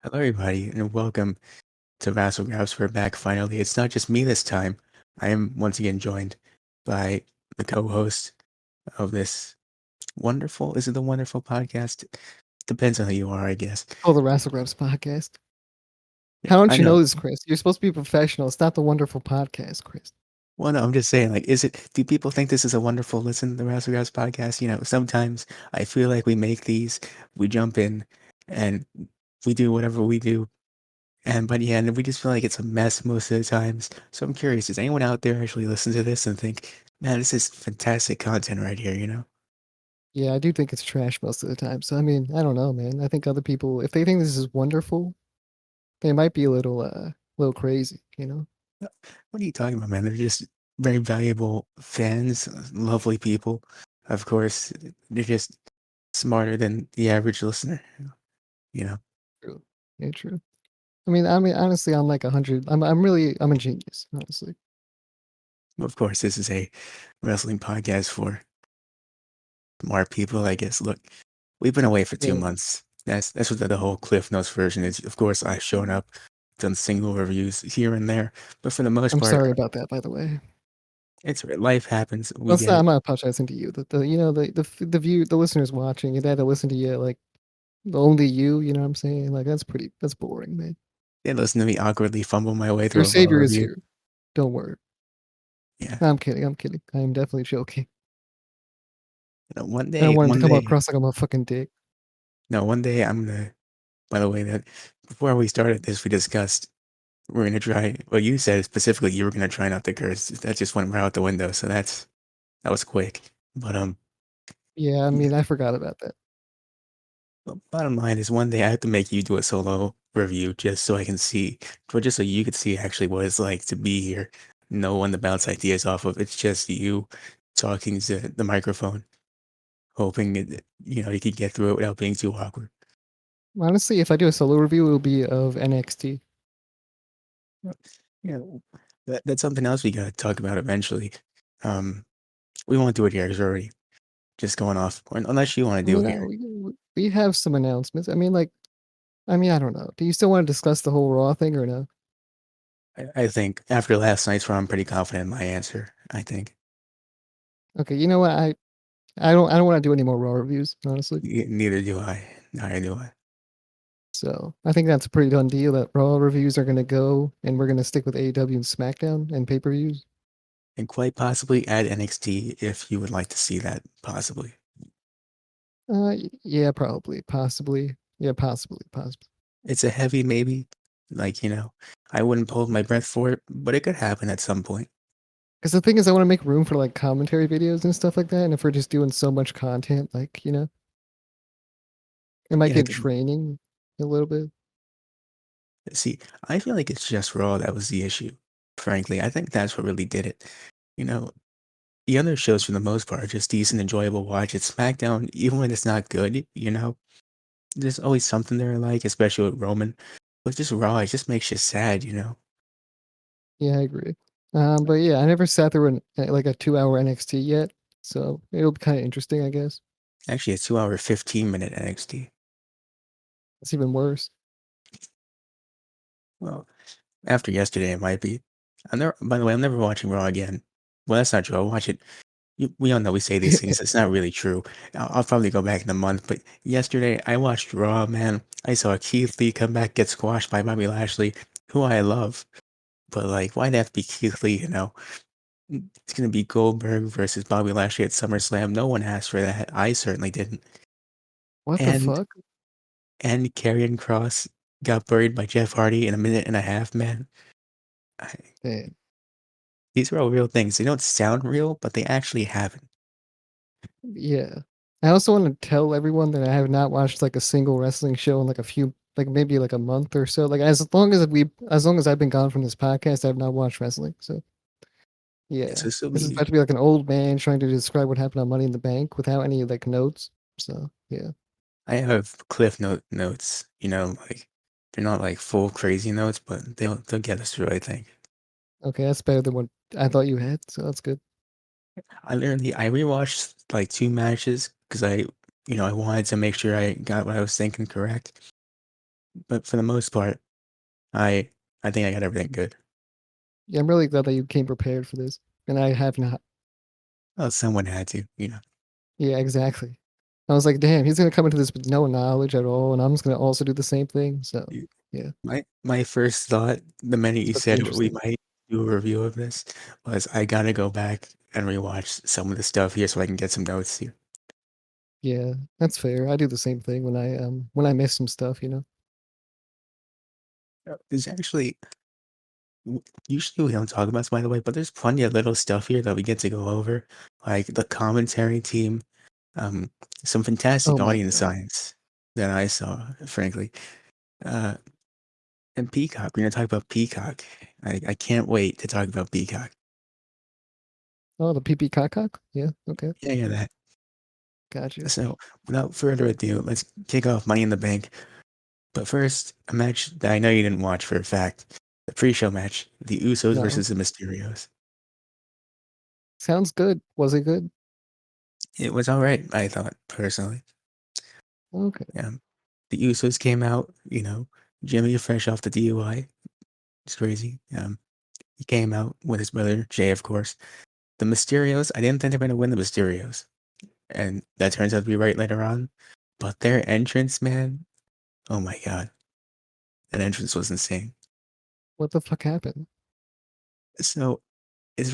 Hello, everybody, and welcome to Wrassle Graps. We're back finally. It's not just me this time. I am once again joined by the co-host of this wonderful, is it the wonderful podcast? Depends on who you are, I guess. Oh, the Wrassle Graps podcast. Yeah, How don't I you know. know this, Chris? You're supposed to be professional. It's not the wonderful podcast, Chris. Well, no, I'm just saying, like, do people think this is a wonderful listen, the Wrassle Graps podcast? Sometimes I feel like we make these, we jump in, and we do whatever we do. But yeah, and we just feel like it's a mess most of the times. So I'm curious, does anyone out there actually listen to this and think, man, this is fantastic content right here? Yeah, I do think it's trash most of the time. So I mean, I don't know, man. I think other people, if they think this is wonderful, they might be a little crazy. What are you talking about, man? They're just very valuable fans, lovely people. Of course, they're just smarter than the average listener, you know? True. Yeah, true. I mean, honestly, I'm like 100. I'm a genius, honestly. Of course, this is a wrestling podcast for smart people, I guess. Look, we've been away for two Yeah, months. That's what the whole Cliff Notes version is. Of course, I've shown up, done single reviews here and there, but for the most I'm part, sorry about that, by the way. it's life happens. We Well, it's get not. it. I'm not apologizing to you. The listeners watching, they had to listen to you like only you. You know what I'm saying? Like that's boring, man. They listen to me awkwardly fumble my way Your through a raw savior is review. here. Don't worry. Yeah. No, I'm kidding. I'm kidding. I am definitely joking. One I don't day, want it to one come day, across like I'm a fucking dick. no, one day I'm gonna. By the way, that before we started this, we discussed we're gonna try. Well, you said specifically you were gonna try not to curse. That just went right out the window. So that was quick. But Yeah, I yeah. mean, I forgot about that. Well, bottom line is one day I have to make you do a solo review just so I can see, but just so you could see actually what it's like to be here. No one to bounce ideas off of. It's just you talking to the microphone, hoping you could get through it without being too awkward. Honestly, if I do a solo review, it'll be of NXT. Well, Yeah, that's something else we gotta talk about eventually. Um, we won't do it here because we're already just going off, unless you want to I do mean, it here. we have some announcements. I don't know. Do you still want to discuss the whole Raw thing or no? I think after last night's run, I'm pretty confident in my answer. I think. Okay, you know what? I don't want to do any more Raw reviews, honestly. Neither do I. Neither do I. So I think that's a pretty done deal. That Raw reviews are gonna go, and we're gonna stick with AEW and SmackDown and pay-per-views. And quite possibly add NXT if you would like to see that, possibly. Yeah, probably, possibly, yeah, possibly. It's a heavy maybe. I wouldn't hold my breath for it, but it could happen at some point. Because the thing is, I want to make room for like commentary videos and stuff like that. And if we're just doing so much content, like it might Yeah, get draining a little bit. see, I feel like it's just Raw that was the issue. Frankly, I think that's what really did it. You know, the other shows for the most part are just decent, enjoyable watch. It's SmackDown, even when it's not good, there's always something there I like, especially with Roman. But just Raw, it just makes you sad. Yeah, I agree. But yeah, I never sat through like a 2 hour NXT yet, so it'll be kind of interesting, I guess. Actually, a 2 hour, 15-minute NXT. It's even worse. Well, after yesterday, it might be. By the way, I'm never watching Raw again. Well, that's not true. I'll watch it. We all know we say these things. It's not really true. I'll probably go back in a month. But yesterday, I watched Raw, man. I saw Keith Lee come back, get squashed by Bobby Lashley, who I love. But, like, why'd it have to be Keith Lee? It's going to be Goldberg versus Bobby Lashley at SummerSlam. No one asked for that. I certainly didn't. What the And fuck? and Karrion Cross got buried by Jeff Hardy in a minute and a half, man. I, Man. these are all real things. They don't sound real, but they actually happen. Yeah. I also want to tell everyone that I have not watched like a single wrestling show in like like maybe like a month or so. Like as long as I've been gone from this podcast, I've not watched wrestling. So It's yeah, just so this is about be. to be like an old man trying to describe what happened on Money in the Bank without any like notes. So yeah. I have cliff notes. Like they're not like full crazy notes, but they'll get us through. I think. Okay, that's better than what I thought you had. So that's good. I rewatched like two matches because I wanted to make sure I got what I was thinking correct. but for the most part, I I think I got everything good. Yeah, I'm really glad that you came prepared for this, and I have not. Well, someone had to, you know. Yeah, exactly. I was like, damn, he's gonna come into this with no knowledge at all, and I'm just gonna also do the same thing. So, You- yeah, my first thought, the minute it's you gonna be said we interesting. might do a review of this, was I gotta go back and rewatch some of the stuff here so I can get some notes here. Yeah, that's fair. I do the same thing when I miss some stuff. There's actually usually we don't talk about this, by the way, but there's plenty of little stuff here that we get to go over, like the commentary team, um, some Oh fantastic my audience god. signs that I saw, frankly. Uh, and Peacock, we're gonna talk about Peacock. I can't wait to talk about Peacock. Oh, the PP cock. Yeah, okay, Yeah, yeah, that. gotcha. So, without further ado, let's kick off Money in the Bank. But first, a match that I know you didn't watch for a fact. The pre-show match, the Usos No, versus the Mysterios. sounds good. Was it good? It was all right, I thought, personally. Okay. The Usos came out, Jimmy fresh off the DUI. It's crazy. He came out with his brother, Jay, of course. The Mysterios, I didn't think they were going to win the Mysterios. And that turns out to be right later on. But their entrance, man, oh my God. That entrance was insane. What the fuck happened? So it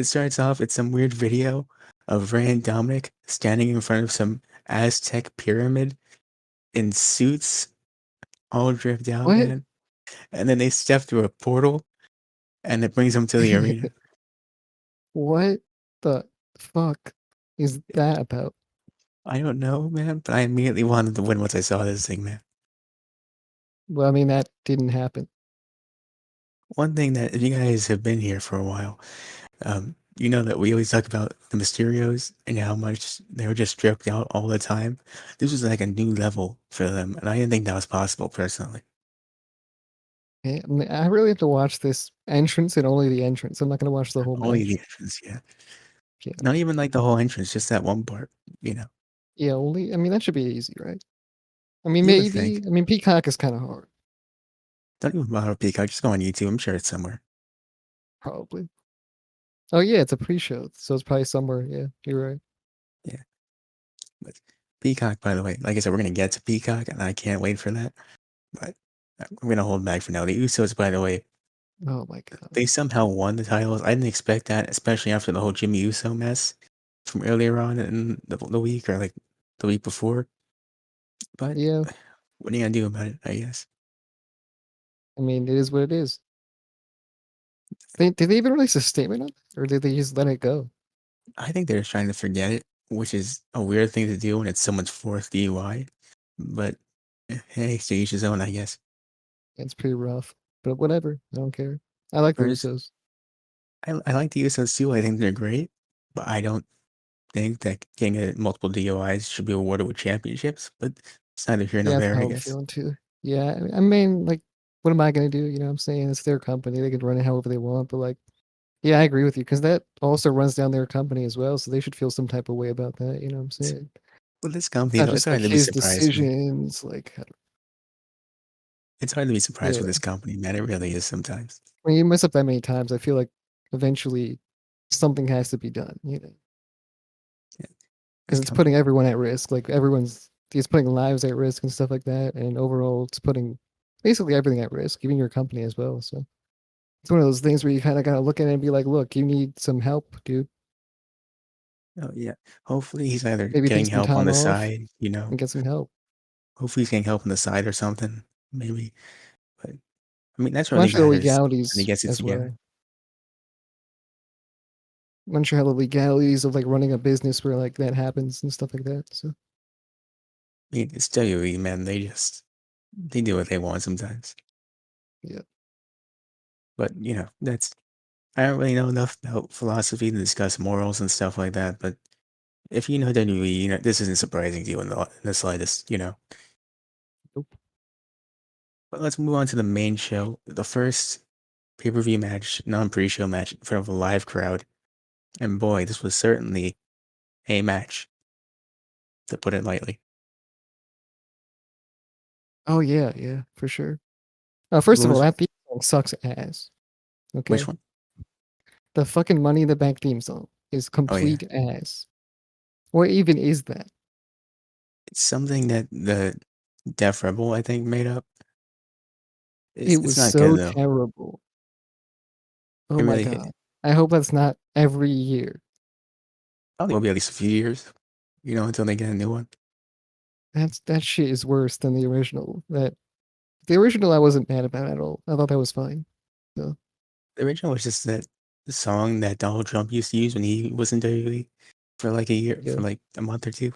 starts off, it's some weird video of Ray and Dominic standing in front of some Aztec pyramid in suits, all dripped out, What? man. And then they step through a portal and it brings them to the arena. What the fuck is that about? I don't know, man, but I immediately wanted to win once I saw this thing, man. Well, I mean, that didn't happen. One thing that, if you guys have been here for a while, you know that we always talk about the Mysterios and how much they were just stripped out all the time. This was like a new level for them, and I didn't think that was possible personally. I mean, I really have to watch this entrance and only the entrance. I'm not gonna watch the whole Only the match. entrance, yeah. Yeah. Not even like the whole entrance, just that one part, you know. Yeah, only I mean that should be easy, right? I mean You would think. maybe. I mean Peacock is kinda hard, Don't even bother with Peacock, just go on YouTube. I'm sure it's somewhere. probably. Oh yeah, it's a pre-show, so it's probably somewhere. Yeah, you're right. Yeah. But Peacock, by the way, like I said, we're gonna get to Peacock, and I can't wait for that. But I'm gonna hold back for now. The Usos, by the way, Oh my god. they somehow won the titles. I didn't expect that, especially after the whole Jimmy Uso mess from earlier on in the week or like the week before. But Yeah, what are you gonna do about it? I guess. I mean it is what it is. Did they even release a statement on it, or did they just let it go? I think they're just trying to forget it, which is a weird thing to do when it's someone's fourth DUI. But hey, to each his own, I guess. It's pretty rough, but whatever. I don't care. I like the First, Usos. I like the Usos too. I think they're great, but I don't think that getting multiple DUIs should be awarded with championships. But it's neither here nor Yeah, that's there, how I I'm guess. feeling too. Yeah, I mean, like, what am I gonna do? You know what I'm saying? It's their company. They can run it however they want. But like, yeah, I agree with you because that also runs down their company as well. So they should feel some type of way about that. You know what I'm saying? With this It's company, not though, it's just hard like to be his surprised, man. decisions. Like, It's hard to be surprised with yeah, this company, man. It really is sometimes. when you mess up that many times, I feel like eventually something has to be done. You know, Yeah, this because it's company. putting everyone at risk. Like everyone's, it's putting lives at risk and stuff like that. And overall, it's putting basically everything at risk, even your company as well. So. It's one of those things where you kind of gotta look at it and be like, "Look, you need some help, dude. Oh yeah. Hopefully he's either Maybe getting take some help on time the off side, and get some help." Hopefully he's getting help on the side or something, maybe. But I mean, that's what I'm not really sure the matters. And he legalities gets it as together. well. I'm not sure how the legalities of like running a business where like that happens and stuff like that. So I mean, it's WWE, man. They do what they want sometimes. yeah, But that's I don't really know enough about philosophy to discuss morals and stuff like that. But if you know WWE, this isn't surprising to you in the slightest. nope. But let's move on to the main show. The first pay-per-view match, non-pre-show match in front of a live crowd. And boy, this was certainly a match, to put it lightly. Oh yeah, yeah, for sure. First What of all, was that theme song sucks ass. which Okay, one? the fucking Money in the Bank theme song is Oh yeah, complete ass. What even is that? it's something that the Def Rebel I think made up. It's It it's was not good so though. terrible. Oh It my really god. I hope that's not every year. probably will be at least a few years, until they get a new one. That shit is worse than the original. That the original I wasn't mad about at all. I thought that was fine. So The original was just that the song that Donald Trump used to use when he was in WWE for like a year, yeah, for like a month or two,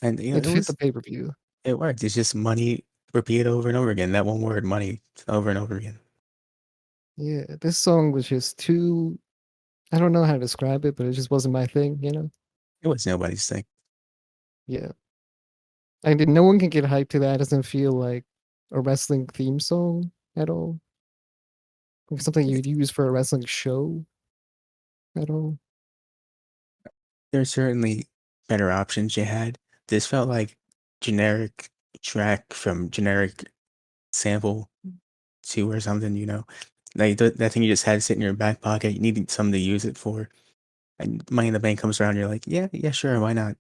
and it fit the pay per view. it worked. It's just money repeated over and over again. That one word, money, over and over again. Yeah, this song was just too. I don't know how to describe it, but it just wasn't my thing. It was nobody's thing. Yeah, I did. No one can get hyped to that. It doesn't feel like a wrestling theme song at all. Like something you'd use for a wrestling show at all. There's certainly better options you had. This felt like generic track from generic sample two or something. Like that thing you just had sitting in your back pocket. You needed something to use it for. And Money in the Bank comes around. You're like, yeah, yeah, sure, why not?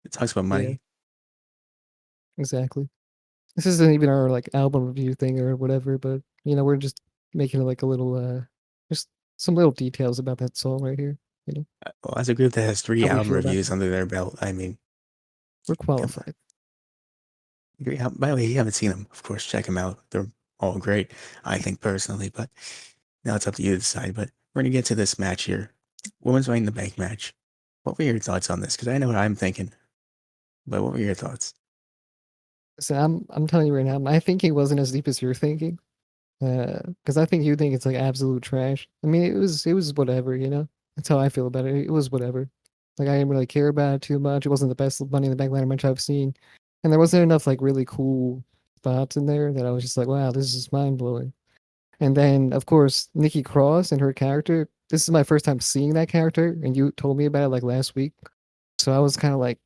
It talks about Yeah, money. exactly. This isn't even our like album review thing or whatever, but we're just making like a little just some little details about that song right here. You know, Well, as a group that has three how we album feel about reviews it. under their belt, I mean, We're come on. qualified. By the way, you haven't seen them. Of course, check them out. They're all great, I think personally. But now it's up to you to decide. But we're gonna get to this match here, Women's Money in the Bank match. What were your thoughts on this? Because I know what I'm thinking, but what were your thoughts? So I'm telling you right now, my thinking wasn't as deep as your thinking. Because I think you think it's like absolute trash. I mean, it was whatever. That's how I feel about it. It was whatever. Like I didn't really care about it too much. It wasn't the best Money in the Bank ladder match I've seen, and there wasn't enough like really cool spots in there that I was just like, wow, this is mind blowing. And then of course Nikki Cross and her character. This is my first time seeing that character, and you told me about it like last week. So I was kind of like,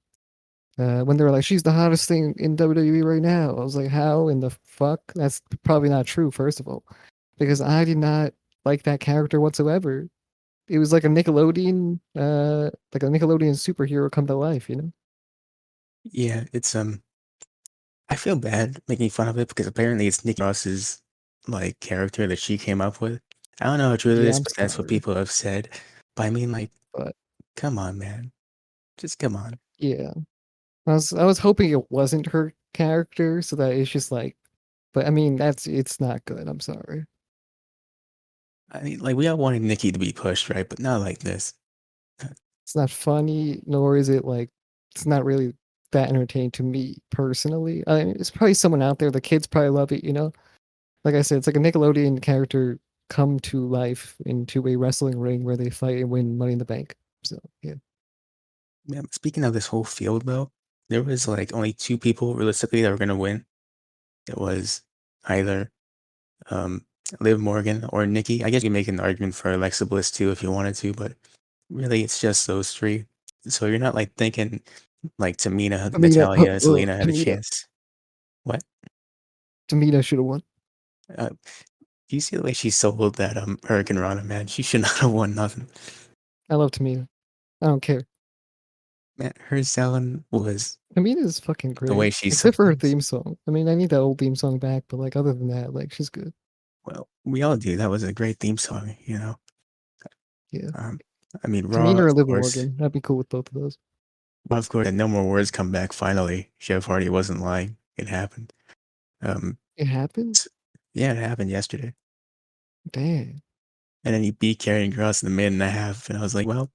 when they were like, she's the hottest thing in WWE right now. I was like, how in the fuck? That's probably not true, first of all, because I did not like that character whatsoever. It was like a Nickelodeon superhero come to life. Yeah, it's I feel bad making fun of it because apparently it's Nick Ross's like character that she came up with. I don't know how true it Yeah, is, I'm but that's what sorry, people have said. But I mean, like, but come on, man, just come on. yeah, I was hoping it wasn't her character, so that it's just like, but I mean, it's not good. I'm sorry. I mean, like, we all wanted Nikki to be pushed, right? But not like this. It's not funny, nor is it like it's not really that entertaining to me personally. I mean, it's probably someone out there. The kids probably love it. Like I said, it's like a Nickelodeon character come to life into a wrestling ring where they fight and win Money in the Bank. So yeah, Yeah, speaking of this whole field, though, there was like only two people realistically that were gonna win. It was either um Liv Morgan or Nikki. I guess you can make an argument for Alexa Bliss too if you wanted to, but really it's just those three. So you're not like thinking like Tamina, Tamina, Natalia, Selena had a Tamina, chance. What? Tamina should have won. Do you see the way she sold that Hurricane Rana, man? She should not have won nothing. I love Tamina. I don't care. Man, her selling was Tamina is fucking the way great, she sold except for her things. theme song. I mean, I need that old theme song back, but like other than that, like she's good. Well, we all do. That was a great theme song. Yeah, Um, I mean, Raw, Tamina or of Liv course. Morgan. I'd be cool with both of those. Well, of course, and No More Words come back finally. Jeff Hardy wasn't lying. It happened. Um, It happened. s- yeah, it happened yesterday. Damn. And then he beat Karrion Kross in the minute and a half, and I was like, well,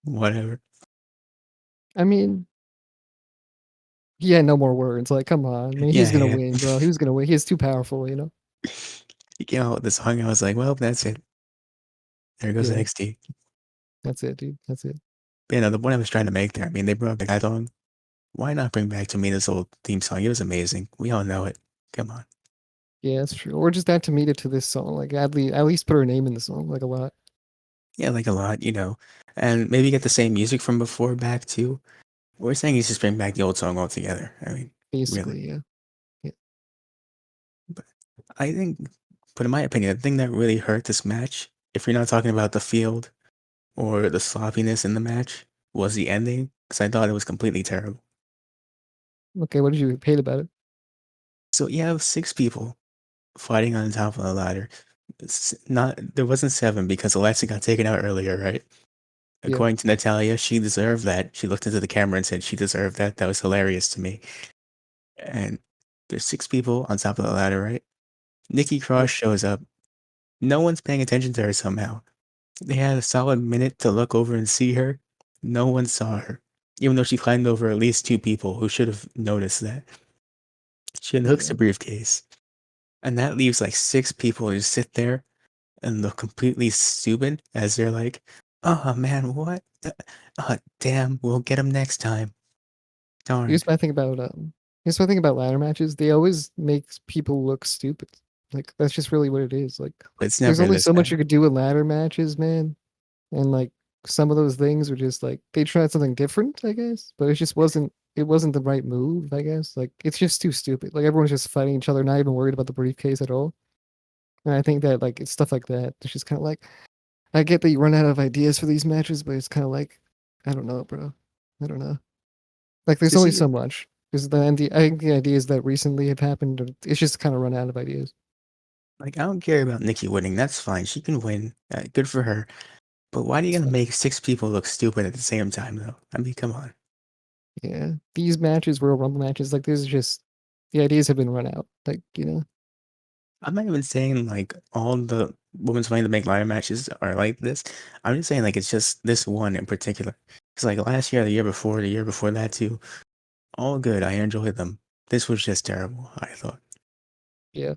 whatever. I mean, he had no more words. Like, come on. I mean, he was Yeah, gonna yeah. win, bro. He was gonna win. He's too powerful. He came out with the song. I was like, well, that's it. There goes Yeah, NXT. that's it, dude. That's it. But, the point I was trying to make there, I mean, they brought back that song. Why not bring back Tamina's old theme song? It was amazing. We all know it. Come on. Yeah, that's true. Or just add Tamita to this song. Like, at least put her name in the song, like a lot. Yeah, like a lot. And maybe get the same music from before back too. What we're saying is just bring back the old song altogether. I mean, really. Basically, yeah. Yeah. I think, but in my opinion, the thing that really hurt this match, if you're not talking about the field or the sloppiness in the match, was the ending, because I thought it was completely terrible. Okay, what did you hate about it? So you have 6 people fighting on top of the ladder. Not there wasn't 7 because Alexa got taken out earlier, right? Yeah, According to Natalia, she deserved that. She looked into the camera and said she deserved that. That was hilarious to me. And there's 6 people on top of the ladder, right? Nikki yeah, Cross shows up. No one's paying attention to her somehow. They had a solid minute to look over and see her. No one saw her, even though she climbed over at least 2 people who should have noticed that. She unhooks yeah. the briefcase, and that leaves like 6 people who sit there and look completely stupid as they're like, "Oh man, what? Damn, we'll get him next time." Darn, Here's my thing about here's my thing about ladder matches. They always make people look stupid. Like that's just really what it is. Like it's there's never only this so much bad. you could do in ladder matches, man. And like some of those things were just like they tried something different, I guess, but it wasn't the right move, I guess. Like it's just too stupid. Like everyone's just fighting each other, not even worried about the briefcase at all. And I think that like it's stuff like that. It's just kind of like I get that you run out of ideas for these matches, but it's kind of like I don't know, bro. I don't know. Like there's Just only see, so much. Because I think the ideas that recently have happened, it's just kind of run out of ideas. like I don't care about Nikki winning. That's fine. She can win. Good for her. But why are you It's gonna fine. make 6 people look stupid at the same time, though? I mean, come on. Yeah, these matches, Royal Rumble matches, like there's just the ideas have been run out. Like I'm not even saying like all the women's Money to Make ladder matches are like this. I'm just saying like it's just this one in particular. It's like last year, the year before that too. All good. I enjoyed them. This was just terrible, I thought. yeah.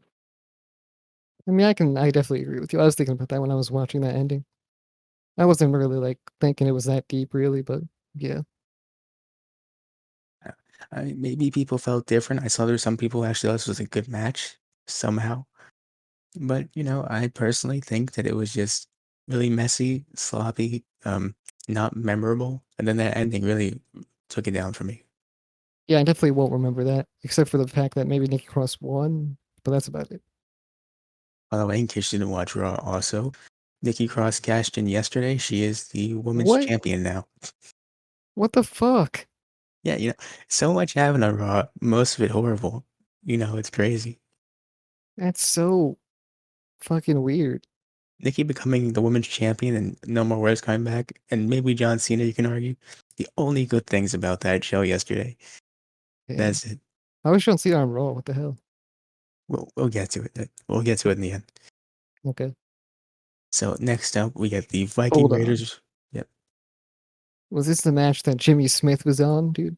I mean, I definitely agree with you. I was thinking about that when I was watching that ending. I wasn't really like thinking it was that deep, really, but yeah, Uh, I mean, maybe people felt different. I saw there were some people who actually thought this was a good match somehow. But, I personally think that it was just really messy, sloppy, not memorable. And then that ending really took it down for me. yeah. I definitely won't remember that, except for the fact that maybe Nikki Cross won, but that's about it. By the way, in case you didn't watch Raw also, Nikki Cross cashed in yesterday. She is the women's What? champion now. What the fuck? Yeah, so much happened on Raw, most of it horrible. It's crazy. That's so fucking weird. Nikki becoming the women's champion and no more words coming back, and maybe John Cena, you can argue. The only good things about that show yesterday. Yeah. That's it. I was John Cena on Raw. What the hell? We'll get to it. We'll get to it in the end. Okay. So next up, we get the Viking Hold on. Raiders. Yep, Was this the match that Jimmy Smith was on, dude?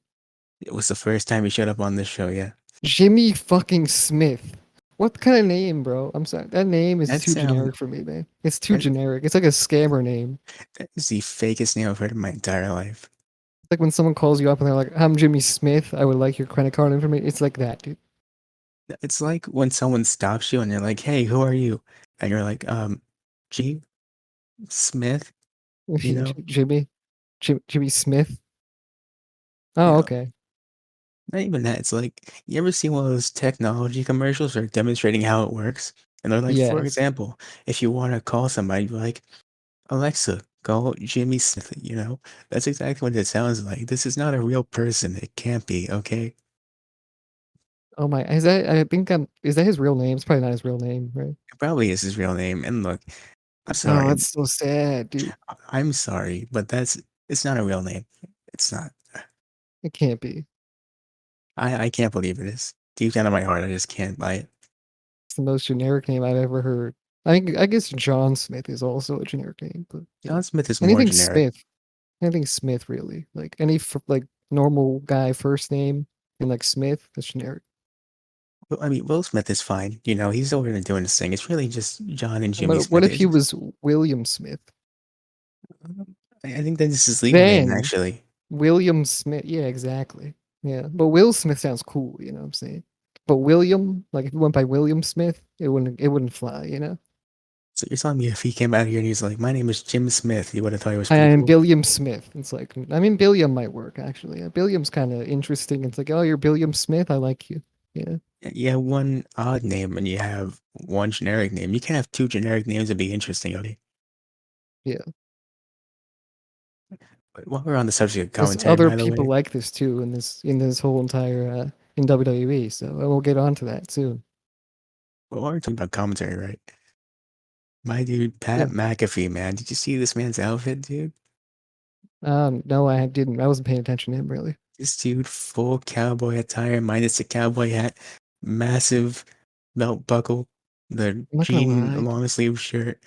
it was the first time he showed up on this show. Yeah, Jimmy fucking Smith. What kind of name, bro? I'm sorry. That name is that too sound generic for me, man. It's too that, generic. It's like a scammer name. that is the fakest name I've heard in my entire life. It's like when someone calls you up and they're like, "I'm Jimmy Smith. I would like your credit card information." It's like that, dude. It's like when someone stops you and they're like, "Hey, who are you?" And you're like, G Smith." You know, Jimmy, Jimmy Smith. you Oh, know, okay. not even that. It's like you ever see one of those technology commercials or demonstrating how it works, and they're like, for Yes. example, if you want to call somebody, you're like, Alexa, call Jimmy Smith. That's exactly what it sounds like. This is not a real person. It can't be. Okay, Oh my. Is that? I think Is that his real name? It's probably not his real name, right? it probably is his real name. And look, I'm Oh, sorry. that's so sad, dude. I'm sorry, but it's not a real name. It's not. It can't be. I can't believe it is. Deep down in my heart, I just can't buy it. It's the most generic name I've ever heard. I guess John Smith is also a generic name, but yeah. John Smith is more Anything generic. Smith. Anything Smith really. Like any like normal guy first name and like Smith, that's generic. I mean, Will Smith is fine. He's over there doing his thing. It's really just John and Jimmy But what Smith. if he was William Smith? I think that this is his legal name, Then actually. William Smith. Yeah, exactly. Yeah. But Will Smith sounds cool, you know what I'm saying? But William, like if you went by William Smith, it wouldn't fly, you know? So you're telling me if he came out here and he's like, "My name is Jim Smith," you would have thought he was I pretty am cool. Billiam Smith. It's like I mean Billiam might work actually. Billiam's kind of interesting. It's like, oh, you're Billiam Smith. I like you. Yeah. You have one odd name and you have one generic name. You can't have two generic names and be interesting, okay? Yeah. But while we're on the subject of There's commentary, other by the people way, like this too in this whole entire in WWE. So I will get onto that soon. while we're talking about commentary, right? My dude, Pat Yeah. McAfee, man. Did you see this man's outfit, dude? No, I didn't. I wasn't paying attention to him really. This dude, full cowboy attire, minus the cowboy hat, massive belt buckle, the I'm not gonna jean lie. long sleeve shirt.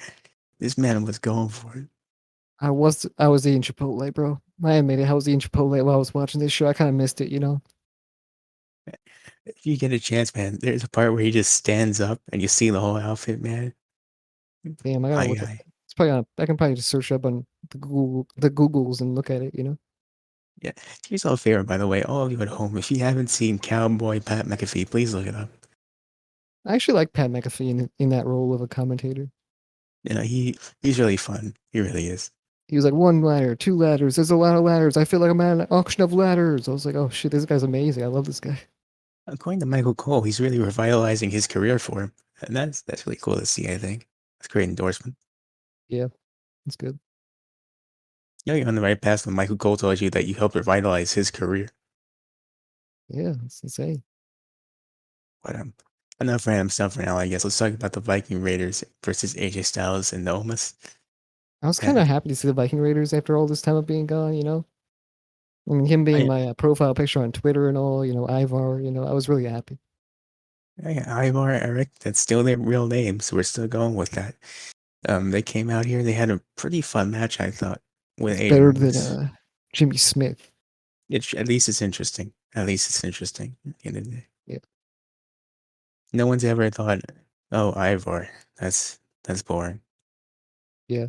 This man was going for it. I was eating Chipotle, bro. I admit it. I was eating Chipotle while I was watching this show. I kind of missed it, you know. If you get a chance, man, there's a part where he just stands up and you see the whole outfit, man. Damn, I gotta My look at guy. that. It's probably on. I can probably just search up on the Googles and look at it. You know. Yeah. Do yourself a favor, by the way, all of you at home, if you haven't seen Cowboy Pat McAfee, please look it up. I actually like Pat McAfee in that role of a commentator. You know, he's really fun. He really is. He was like one ladder, two ladders. There's a lot of ladders. I feel like I'm at an auction of ladders. I was like, oh shit, this guy's amazing. I love this guy. According to Michael Cole, he's really revitalizing his career for him. And that's really cool to see, I think. That's a great endorsement. Yeah, it's good. You know, you're on the right path when Michael Cole told you that you helped revitalize his career. Yeah, it's insane. But enough random stuff for now, I guess. Let's talk about the Viking Raiders versus AJ Styles and the Omos. I was kind of That happy to see the Viking Raiders after all this time of being gone. You know, I mean, him being I, my profile picture on Twitter and all. You know, Ivar. You know, I was really happy. Ivar, Eric, that's still their real name, so we're still going with that. They came out here, they had a pretty fun match, I thought, with It's AJ better than Omos. Jimmy Smith. At least it's interesting. At least it's interesting. At the end of the day. Yeah, No one's ever thought, oh, Ivar, that's boring. yeah.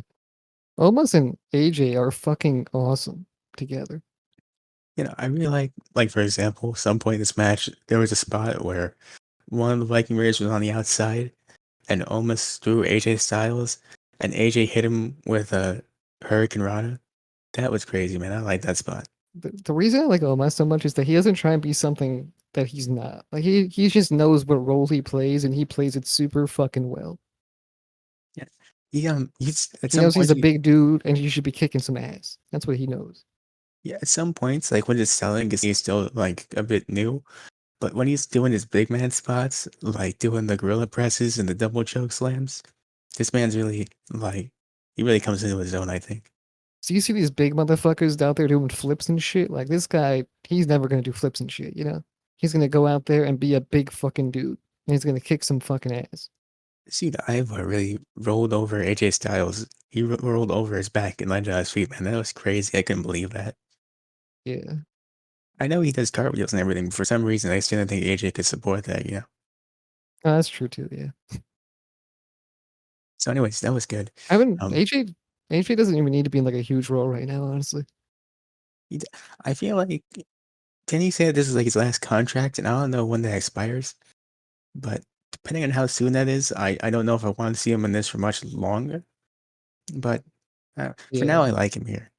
Omos and AJ are fucking awesome together. You know, I really like for example, some point in this match, there was a spot where one of the Viking Raiders was on the outside and almost threw AJ Styles, and AJ hit him with a Hurricane Rana. That was crazy, man. I like that spot. The reason I like Omos so much is that he doesn't try and be something that he's not. Like he just knows what role he plays and he plays it super fucking well. Yeah, he's at He some knows he's points, a big dude and he should be kicking some ass. That's what he knows. yeah, at some points, like when it's selling, he's still like a bit new. But when he's doing his big man spots, like doing the gorilla presses and the double choke slams, this man's really like he really comes into his own, I think. So you see these big motherfuckers out there doing flips and shit. Like this guy, he's never gonna do flips and shit. You know, he's gonna go out there and be a big fucking dude, and he's gonna kick some fucking ass. See, the Ivar really rolled over AJ Styles. He rolled over his back and landed on his feet, man. That was crazy. I couldn't believe that. Yeah, I know he does cartwheels and everything, but for some reason, I still didn't think AJ could support that, you know? oh, that's true too. Yeah, So, anyways, that was good. I haven't Um, AJ doesn't even need to be in like a huge role right now. Honestly, he d- I feel like, can he say that this is like his last contract? And I don't know when that expires, but depending on how soon that is, I don't know if I want to see him in this for much longer. But for yeah, now, I like him here.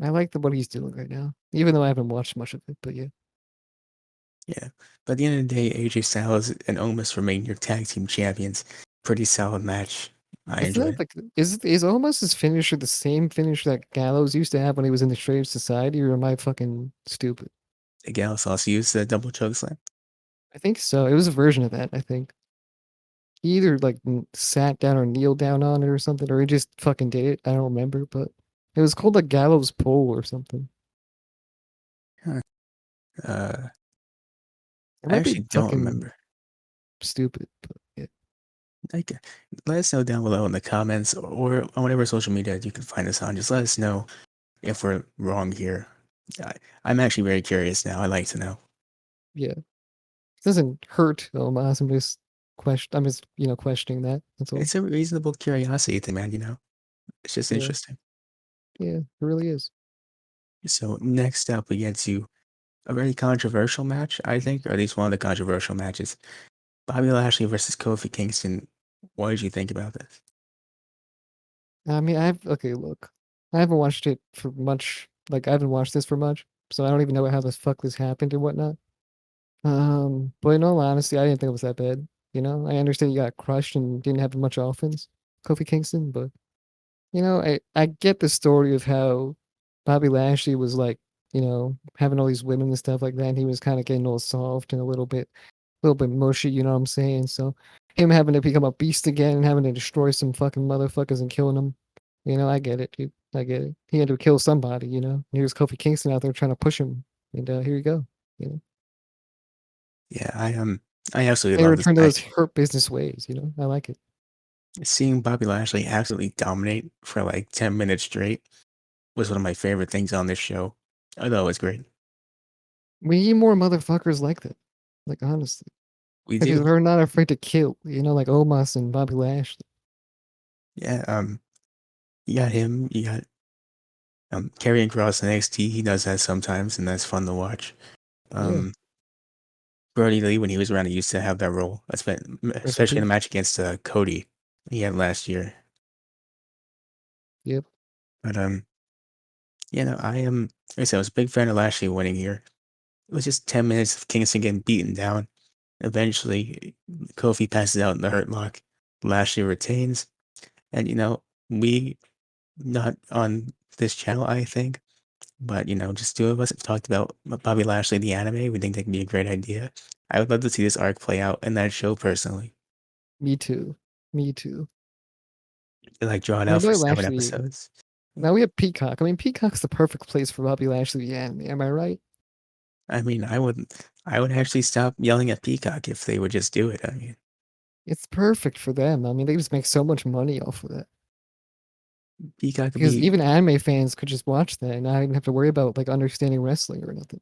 I like what he's doing right now, even though I haven't watched much of it. But yeah, Yeah. But at the end of the day, AJ Styles and Omos remain your tag team champions. Pretty solid match. I isn't enjoy that it. like is almost his finisher the same finisher that Gallows used to have when he was in the Straight Society, or am I fucking stupid? The Gallus also used the double choke slam. I think so. It was a version of that. I think. He either like sat down or kneeled down on it or something, or he just fucking did it. I don't remember, but it was called a gallows pole or something. Huh. Uh, It I might be actually don't fucking remember. stupid, but yeah, Like, let us know down below in the comments or on whatever social media you can find us on. Just let us know if we're wrong here. I, I'm actually very curious now. I like to know. yeah. It doesn't hurt Omas. I'm just questioning that. That's all. It's a reasonable curiosity thing, man. You know, it's just Yeah, interesting. yeah. It really is. So next up, we get to a very controversial match, I think, or at least one of the controversial matches. Bobby Lashley versus Kofi Kingston. What did you think about this? I mean, okay. Look, I haven't watched it for much. Like, I haven't watched this for much, so I don't even know how the fuck this happened and whatnot. But in all honesty, I didn't think it was that bad. You know, I understand you got crushed and didn't have much offense, Kofi Kingston, but you know, I get the story of how Bobby Lashley was like, you know, having all these women and stuff like that, and he was kind of getting all soft and a little bit mushy, you know what I'm saying? So him having to become a beast again and having to destroy some fucking motherfuckers and killing them, you know, I get it, dude. I get it. He had to kill somebody, you know. And here's Kofi Kingston out there trying to push him, and here you go. You know, Yeah, I absolutely they love this return to those match. hurt business ways. You know, I like it. Seeing Bobby Lashley absolutely dominate for like 10 minutes straight was one of my favorite things on this show. I thought it was great. We need more motherfuckers like that. Like honestly, We like do. they're not afraid to kill. You know, like Omos and Bobby Lashley. Yeah, you got him, you got Karrion Kross in NXT, he does that sometimes, and that's fun to watch. Yeah, Um, Brody Lee, when he was around, he used to have that role, rest in especially in the peace. match against Cody he had last year. Yep. But I am, like I said, I was a big fan of Lashley winning here. It was just 10 minutes of Kingston getting beaten down. Eventually, Kofi passes out in the Hurt Lock. Lashley retains, and we not on this channel, I think. But, just two of us have talked about Bobby Lashley, the anime. We think that could be a great idea. I would love to see this arc play out in that show personally. Me too. Me too. Like draw it My out for boy 7 Lashley. episodes. Now we have Peacock. I mean, Peacock's the perfect place for Bobby Lashley the anime. Am I right? I mean, I would actually stop yelling at Peacock if they would just do it. I mean, It's perfect for them. I mean, they just make so much money off of that. Peacock could Because be, even anime fans could just watch that and not even have to worry about like understanding wrestling or nothing.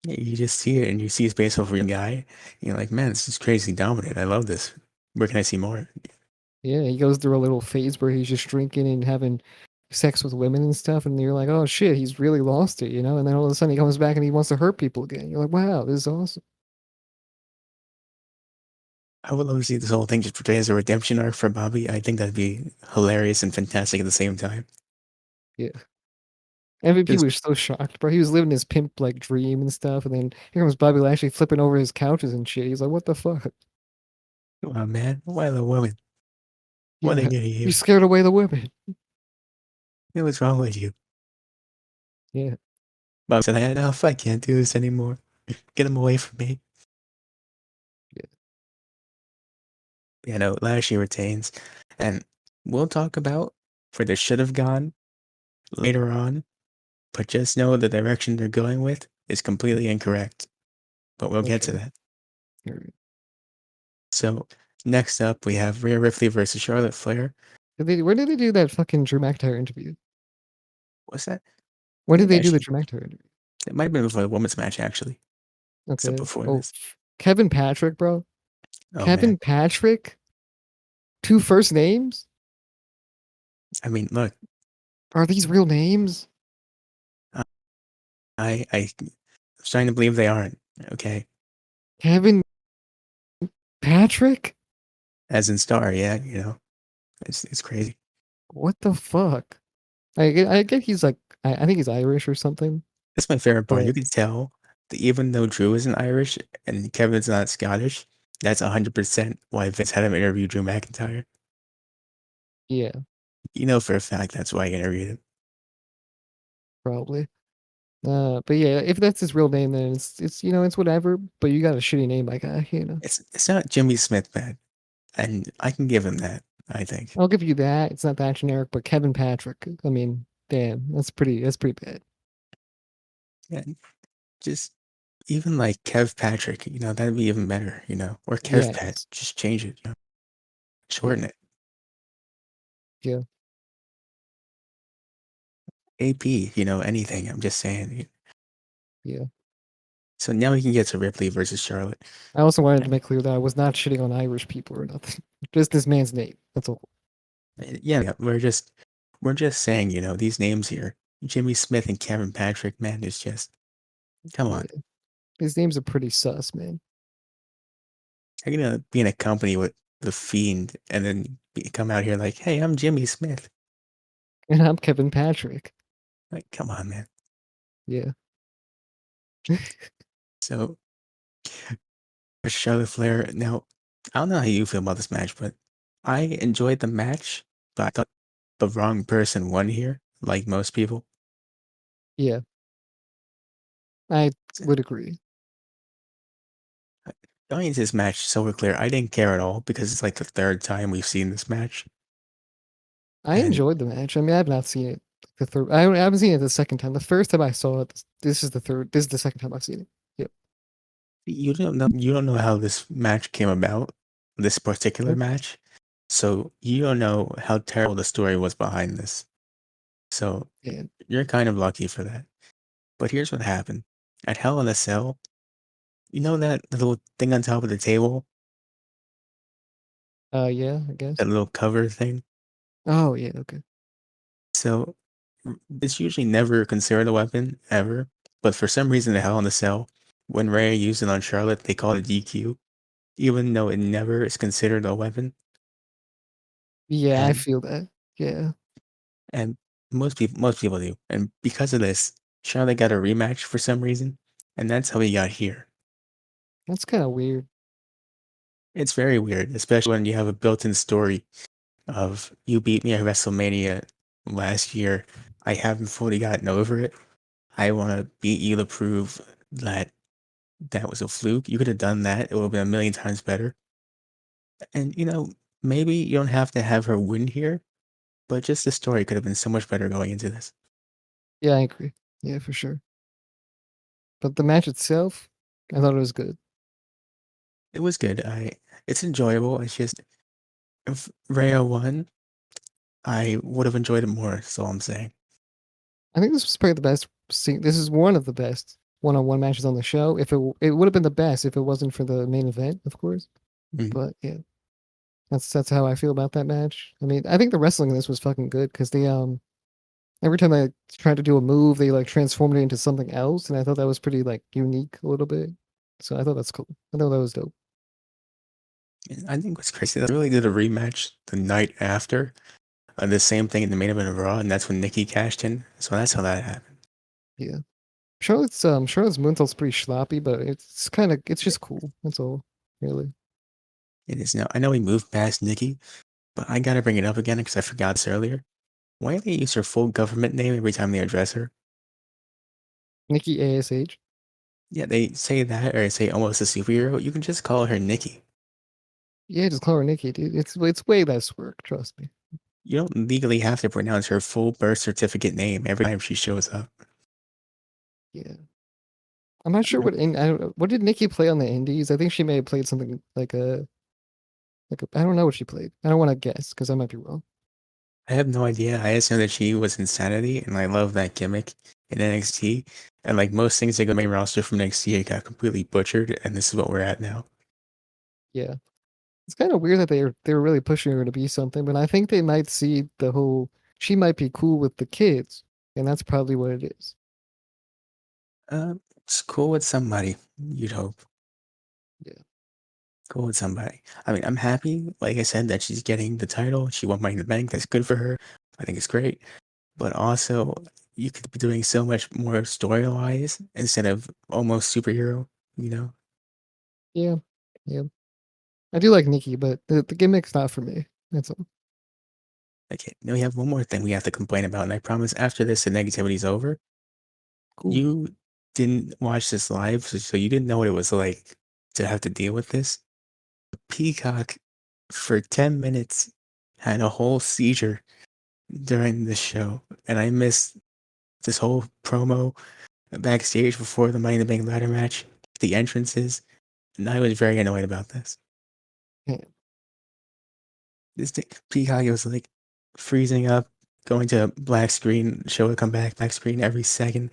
you just see it and you see it's based off a real guy. You're like, man, this is crazy dominant. I love this. Where can I see more? Yeah, he goes through a little phase where he's just drinking and having sex with women and stuff, and you're like, oh shit, he's really lost it, you know? And then all of a sudden he comes back and he wants to hurt people again. You're like, wow, this is awesome. I would love to see this whole thing just portrayed as a redemption arc for Bobby. I think that'd be hilarious and fantastic at the same time. Yeah. MVP Because, was so shocked, bro. He was living his pimp like dream and stuff, and then here comes Bobby Lashley flipping over his couches and shit. He's like, what the fuck? oh man, why the woman? What are they Yeah. getting You you? scared away the women. What's wrong with you? Yeah. Bob said, enough. I can't do this anymore. Get him away from me. Yeah. Lashley retains. And we'll talk about where they should have gone later on, but just know the direction they're going with is completely incorrect. But we'll get to Okay. that. Alright. So, next up, we have Rhea Ripley versus Charlotte Flair. Where did they do that fucking Drew McIntyre interview? What's that? When did Maybe they do the actually, Drew McIntyre interview? it might have been before the women's match, actually. So, Okay. before Oh, this. Kevin Patrick, bro. Oh, man. Kevin Patrick? Two first names? I mean, look, Are these real names? uh, I was trying to believe they aren't, okay? Kevin Patrick? As in Star, yeah, it's crazy. What the fuck? I get he's like I think he's Irish or something, That's my favorite part. but You can tell that even though Drew isn't Irish and Kevin's not Scottish, that's 100% why Vince had him interview Drew McIntyre. yeah, You know for a fact that's why he interviewed him. probably. But yeah, if that's his real name, then it's you know it's whatever. But you got a shitty name, my guy. You know, It's not Jimmy Smith, man, and I can give him that. I think. I'll give you that. It's not that generic, but Kevin Patrick. I mean, damn, that's pretty bad. Yeah, just even like Kev Patrick, that'd be even better, or Kev Pat. Yes, Just change it, yeah, shorten it. yeah, AP, anything. I'm just saying. yeah. So now we can get to Ripley versus Charlotte. I also wanted to make clear that I was not shitting on Irish people or nothing. Just this man's name. That's all. Yeah, we're just saying, these names here, Jimmy Smith and Kevin Patrick, man, it's just come Yeah, on. his names are pretty sus, man. How you gonna be in a company with the Fiend and then come out here like, hey, I'm Jimmy Smith? And I'm Kevin Patrick. Like, come on, man. Yeah. So For Charlotte Flair. Now, I don't know how you feel about this match, but I enjoyed the match, but I thought the wrong person won here, like most people. Yeah, I would agree. Going into this match, so we're clear, I didn't care at all because it's like the third time we've seen this match. I And enjoyed the match. I mean, I've not seen it the third. I haven't seen it the second time. The first time I saw it, this is the third. This is the second time I've seen it. Yep. you don't know how this match came about, this particular Nope. match. So you don't know how terrible the story was behind this. So Yeah. you're kind of lucky for that. But here's what happened. At Hell in a Cell, you know that little thing on top of the table, Yeah. I guess. that little cover thing? Oh yeah. Okay. So it's usually never considered a weapon, ever. But for some reason at Hell in a Cell, when Rhea used it on Charlotte, they call it DQ, even though it never is considered a weapon. Yeah, I And feel that. Yeah, and most people do. And because of this, Charlotte got a rematch for some reason, and that's how we got here. that's kind of weird. It's very weird, especially when you have a built-in story of you beat me at WrestleMania last year. I haven't fully gotten over it. I want to beat you to prove that that was a fluke. You could have done that. It would have been a million times better. And maybe you don't have to have her win here, but just the story could have been so much better going into this. Yeah, I agree. Yeah, for sure. But the match itself, I thought it was good. It was good. It's enjoyable. It's just if Rhea won, I would have enjoyed it more. That's all I'm saying. I think this was probably the best. This is one of the best one-on-one matches on the show. If it would have been the best if it wasn't for the main event, of course. Mhm. But yeah, that's how I feel about that match. I mean, I think the wrestling in this was fucking good because they every time they tried to do a move, they like transformed it into something else, and I thought that was pretty like unique a little bit. So I thought that's cool. I thought that was dope. And I think what's crazy, they really did a rematch the night after the same thing in the main event of Raw, and that's when Nikki cashed in. So that's how that happened. Yeah. Charlotte's moonsault's pretty sloppy, but it's just cool. That's all, really. It is now. I know we moved past Nikki, but I gotta bring it up again because I forgot this earlier. Why do they use her full government name every time they address her? Nikki ASH. Yeah, they say that or say almost a superhero. You can just call her Nikki. Yeah, just call her Nikki, dude. It's way less work, trust me. You don't legally have to pronounce her full birth certificate name every time she shows up. Yeah. I'm not sure I I don't know, what did Nikki play on the Indies? I think she may have played something like a I don't know what she played. I don't want to guess because I might be wrong. I have no idea. I just know that she was Insanity, and I love that gimmick in NXT. And like most things that go main roster from NXT, it got completely butchered, and this is what we're at now. Yeah. It's kind of weird that they're really pushing her to be something, but I think they might see the whole she might be cool with the kids, and that's probably what it is. It's cool with somebody, you'd hope. Yeah. Cool with somebody. I mean, I'm happy, like I said, that she's getting the title. She won Money in the Bank. That's good for her. I think it's great. But also, you could be doing so much more story-wise instead of almost superhero, you know? Yeah. Yeah. I do like Nikki, but the gimmick's not for me. That's all. Okay, now we have one more thing we have to complain about, and I promise after this, the negativity's over. Cool. You didn't watch this live, so you didn't know what it was like to have to deal with this. Peacock, for 10 minutes, had a whole seizure during the show, and I missed this whole promo backstage before the Money in the Bank ladder match, the entrances, and I was very annoyed about this. Yeah. This thing, Peacock was like freezing up, going to black screen, show would come back, black screen every second.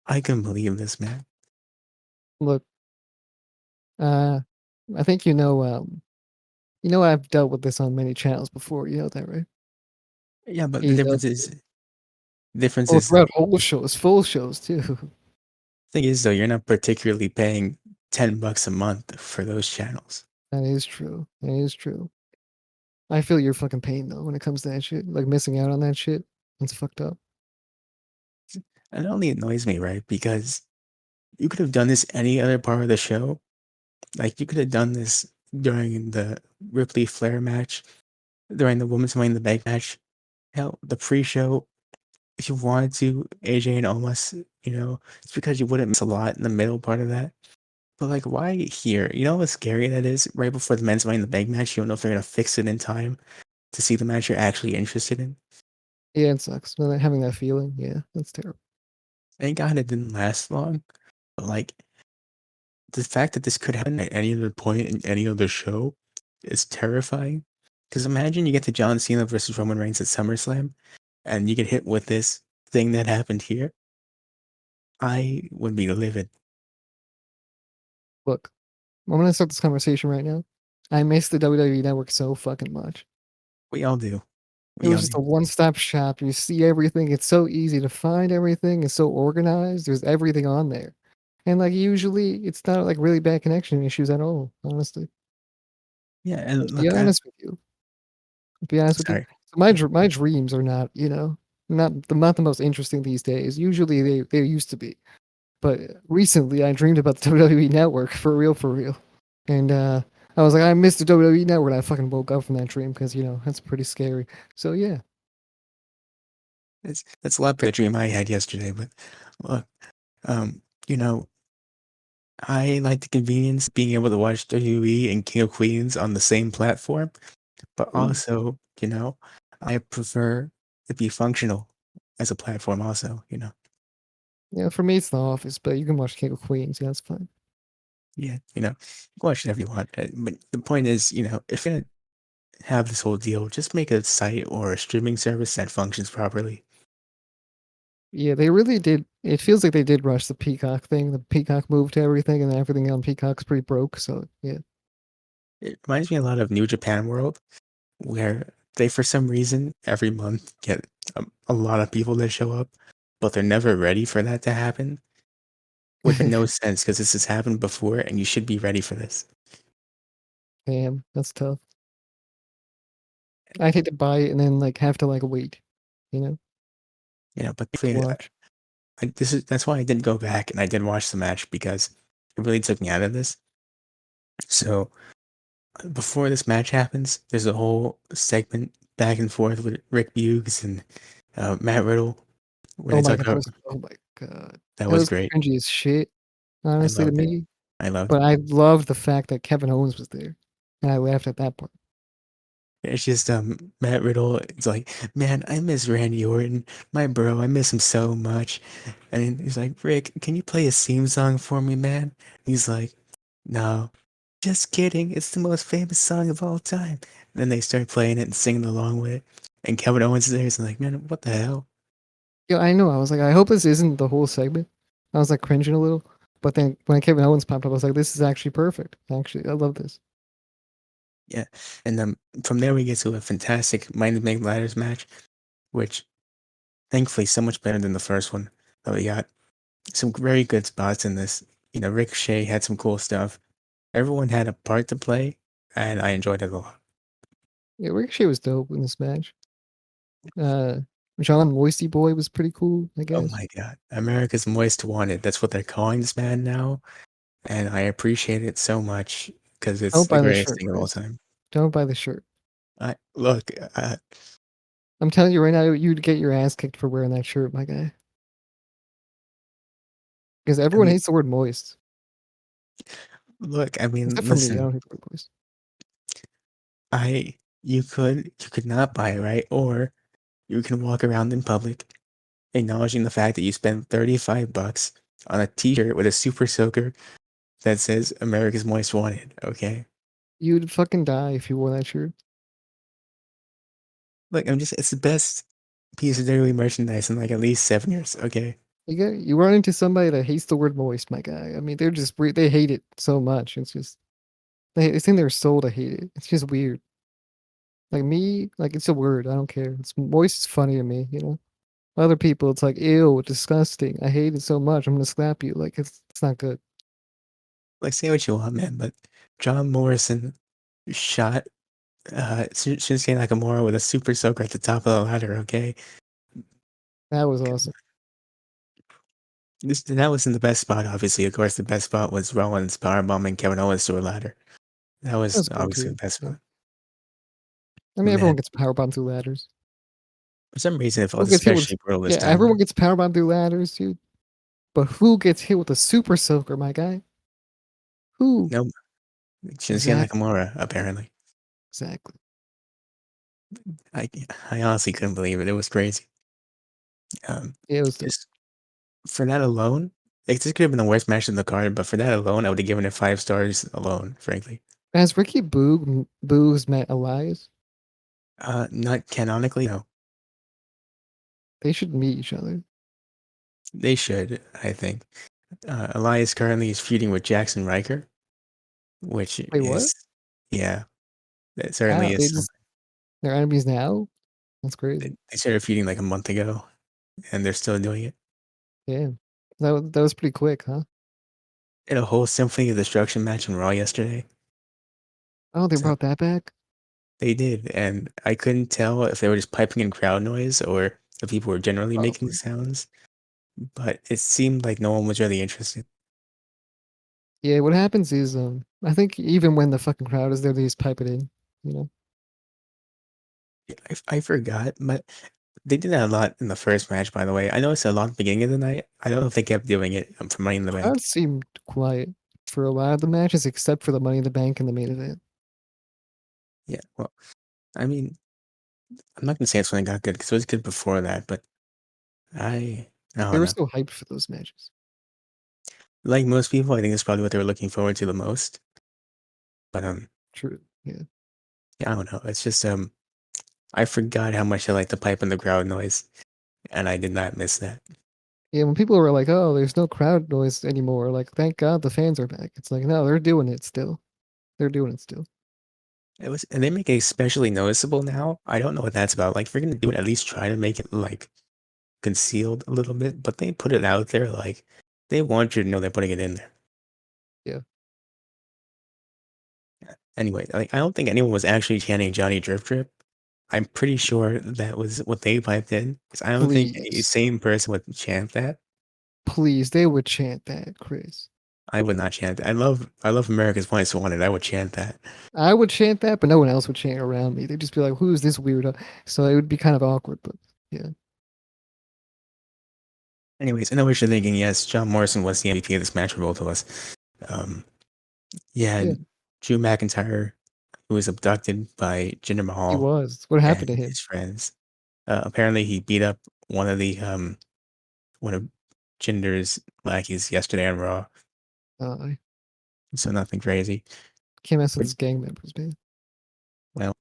I couldn't believe this, man. Look, uh, I think I've dealt with this on many channels before. You know that, right? Yeah, but the difference AEW. is, difference Oh, is though, throughout whole shows, full shows too. thing is though, you're not particularly paying $10 a month for those channels. That is true. That is true. I feel your fucking pain though when it comes to that shit. Like missing out on that shit. It's fucked up. And it only annoys me, right? Because You could have done this any other part of the show. Like you could have done this during the Ripley Flair match, during the Women's Money in the Bank match. Hell, the pre-show, if you wanted to, AJ and Omos, it's because you wouldn't miss a lot in the middle part of that. But like, why here? You know how scary that is? Right before the Men's Money in the Bank match, you don't know if they're gonna fix it in time to see the match you're actually interested in. Yeah, it sucks. But having that feeling, yeah, that's terrible. Thank God it didn't last long. But like, the fact that this could happen at any other point in any other show is terrifying. Because imagine you get to John Cena versus Roman Reigns at SummerSlam, and you get hit with this thing that happened here. I would be livid. Look, I'm gonna start this conversation right now. I miss the WWE Network so fucking much. We all do. It We was all just do. a one-stop shop. You see everything. It's so easy to find everything. It's so organized. There's everything on there. And like usually it's not like really bad connection issues at all, honestly. Yeah, and Let's be look, I honest with you. Be honest with you. sorry. So my dreams are not, not the most interesting these days. Usually they used to be. But recently I dreamed about the WWE network for real. And I was like, I missed the WWE network and I fucking woke up from that dream because, that's pretty scary. So yeah. That's a lot better dream I had yesterday. But look, um, you know, I like the convenience of being able to watch WWE and King of Queens on the same platform, but Ooh. also, I prefer it be functional as a platform also. Yeah, for me it's The Office, but you can watch King of Queens. Yeah, that's fine. Yeah, watch whatever you want. But the point is, if you're gonna have this whole deal, just make a site or a streaming service that functions properly. Yeah, they really did. It feels like they did rush the Peacock thing. The Peacock moved to everything, and everything on Peacock's pretty broke. So yeah, It reminds me a lot of New Japan World, where they, for some reason, every month get a lot of people that show up, but they're never ready for that to happen, which makes no sense because this has happened before and you should be ready for this. damn, that's tough. I'd hate to buy it and then like have to like wait, you know, But to thankfully, watch. that's why I did go back and I did watch the match because it really took me out of this. So before this match happens, there's a whole segment back and forth with Rick Buggs and Matt Riddle where Oh they my talk god, about oh my god, that that was was great. cringy as shit, I honestly to loved it. me. I loved But it. I loved the fact that Kevin Owens was there, and I laughed at that part. It's just Matt Riddle. It's like, man, I miss Randy Orton, my bro. I miss him so much. And he's like, Rick, can you play a theme song for me, man? He's like, no, just kidding. It's the most famous song of all time. And then they start playing it and singing along with it. And Kevin Owens is there. He's like, man, what the hell? Yeah, I know. I was like, I hope this isn't the whole segment. I was like cringing a little, but then when Kevin Owens popped up, I was like, this is actually perfect. Actually, I love this. Yeah. And then from there we get to a fantastic Mind the Bank Ladders match, which thankfully so much better than the first one that we got. Some very good spots in this. Ricochet had some cool stuff. Everyone had a part to play, and I enjoyed it a lot. Yeah, Ricochet was dope in this match. Uh, John Moisty Boy was pretty cool, I Oh guess. my god. America's Most Wanted. That's what they're calling this man now, and I appreciate it so much because it's Don't the buy the greatest shirt, thing of all Chris. time. Don't buy the shirt. I look, I'm telling you right now, you'd get your ass kicked for wearing that shirt, my guy. Because I everyone mean, hates the word moist. look, I mean, Except for me, I listen, don't hate the word moist. you could not buy it, right? Or you can walk around in public acknowledging the fact that you spent $35 on a t-shirt with a super soaker that says America's Most Wanted, okay? You'd fucking die if you wore that shirt. Look, it's the best piece of WWE merchandise in like at least 7 years, okay? You run into somebody that hates the word moist, my guy. I mean, they hate it so much. It's just it's in their soul to hate it. It's just weird. Like me, like it's a word. I don't care. It's moist is funny to me, you know. Other people, it's like ew, disgusting. I hate it so much. I'm gonna slap you. Like it's not good. Like, say what you want, man, but John Morrison shot Shinsuke Nakamura with a super soaker at the top of the ladder, okay? That was awesome. That wasn't the best spot, obviously. Of course, the best spot was Rollins powerbombing Kevin Owens to a ladder. That was That's cool obviously the too. best Yeah. spot. I mean, But man, everyone gets powerbomb through ladders. for some reason, it Who felt gets hit with? especially brutal Yeah, this everyone time. gets powerbomb through ladders, dude. But who gets hit with a super soaker, my guy? Who? No, Shinsuke Exactly. Nakamura, apparently. Exactly. I, I honestly couldn't believe it. It was crazy. Um, Yeah, it was dope. just for that alone, like, this could have been the worst match in the card, but for that alone, I would have given it 5 stars alone, frankly. Has Ricky Boogs met Elias? Not canonically, no. They should meet each other. They should, I think. Elias currently is feuding with Jackson Riker, which Wait, what? is, yeah, that certainly How? is something. They're enemies now? That's They crazy. they started feuding like a month ago, and they're still doing it. Yeah. That was pretty quick, huh? In a whole Symphony of Destruction match on Raw yesterday. Oh, they So brought that back? they did, and I couldn't tell if they were just piping in crowd noise or if people were generally making Probably. sounds, but it seemed like no one was really interested. Yeah, what happens is, I think even when the fucking crowd is there, they just pipe it in, you know? I forgot, but they did that a lot in the first match, by the way. I noticed a lot at the beginning of the night. I don't know if they kept doing it for Money in the Bank. Crowd seemed quiet for a lot of the matches, except for the Money in the Bank and the main event. Yeah, well, I mean, I'm not gonna say it's when it got good because it was good before that, but I They don't were know. still hyped for those matches. Like most people, I think it's probably what they were looking forward to the most. But True. Yeah. yeah, I don't know. It's just I forgot how much I like the pipe and the crowd noise, and I did not miss that. Yeah, when people were like, "Oh, there's no crowd noise anymore," like, thank God the fans are back. It's like, no, they're doing it still. They're doing it still. It was, and they make it especially noticeable now. I don't know what that's about. Like, if you're gonna do it, at least try to make it like concealed a little bit. But they put it out there, like they want you to know they're putting it in there. Yeah. Anyway, like I don't think anyone was actually chanting Johnny Drip Drip. I'm pretty sure that was what they piped in, because I don't think a Please. sane person would chant that. Please, they would chant that, Chris. I would not chant that. I love America's Most Wanted. I would chant that. I would chant that, but no one else would chant around me. They'd just be like, "Who's this weirdo?" So it would be kind of awkward, but yeah. Anyways, I know what you're thinking. Yes, John Morrison was the MVP of this match for both of us. Um, yeah, Yeah, Drew McIntyre, who was abducted by Jinder he Mahal was. What happened to and him? his friends. Apparently, he beat up one of the one of Jinder's lackeys yesterday on Raw. I So nothing crazy. can't mess with But his gang members, man. well,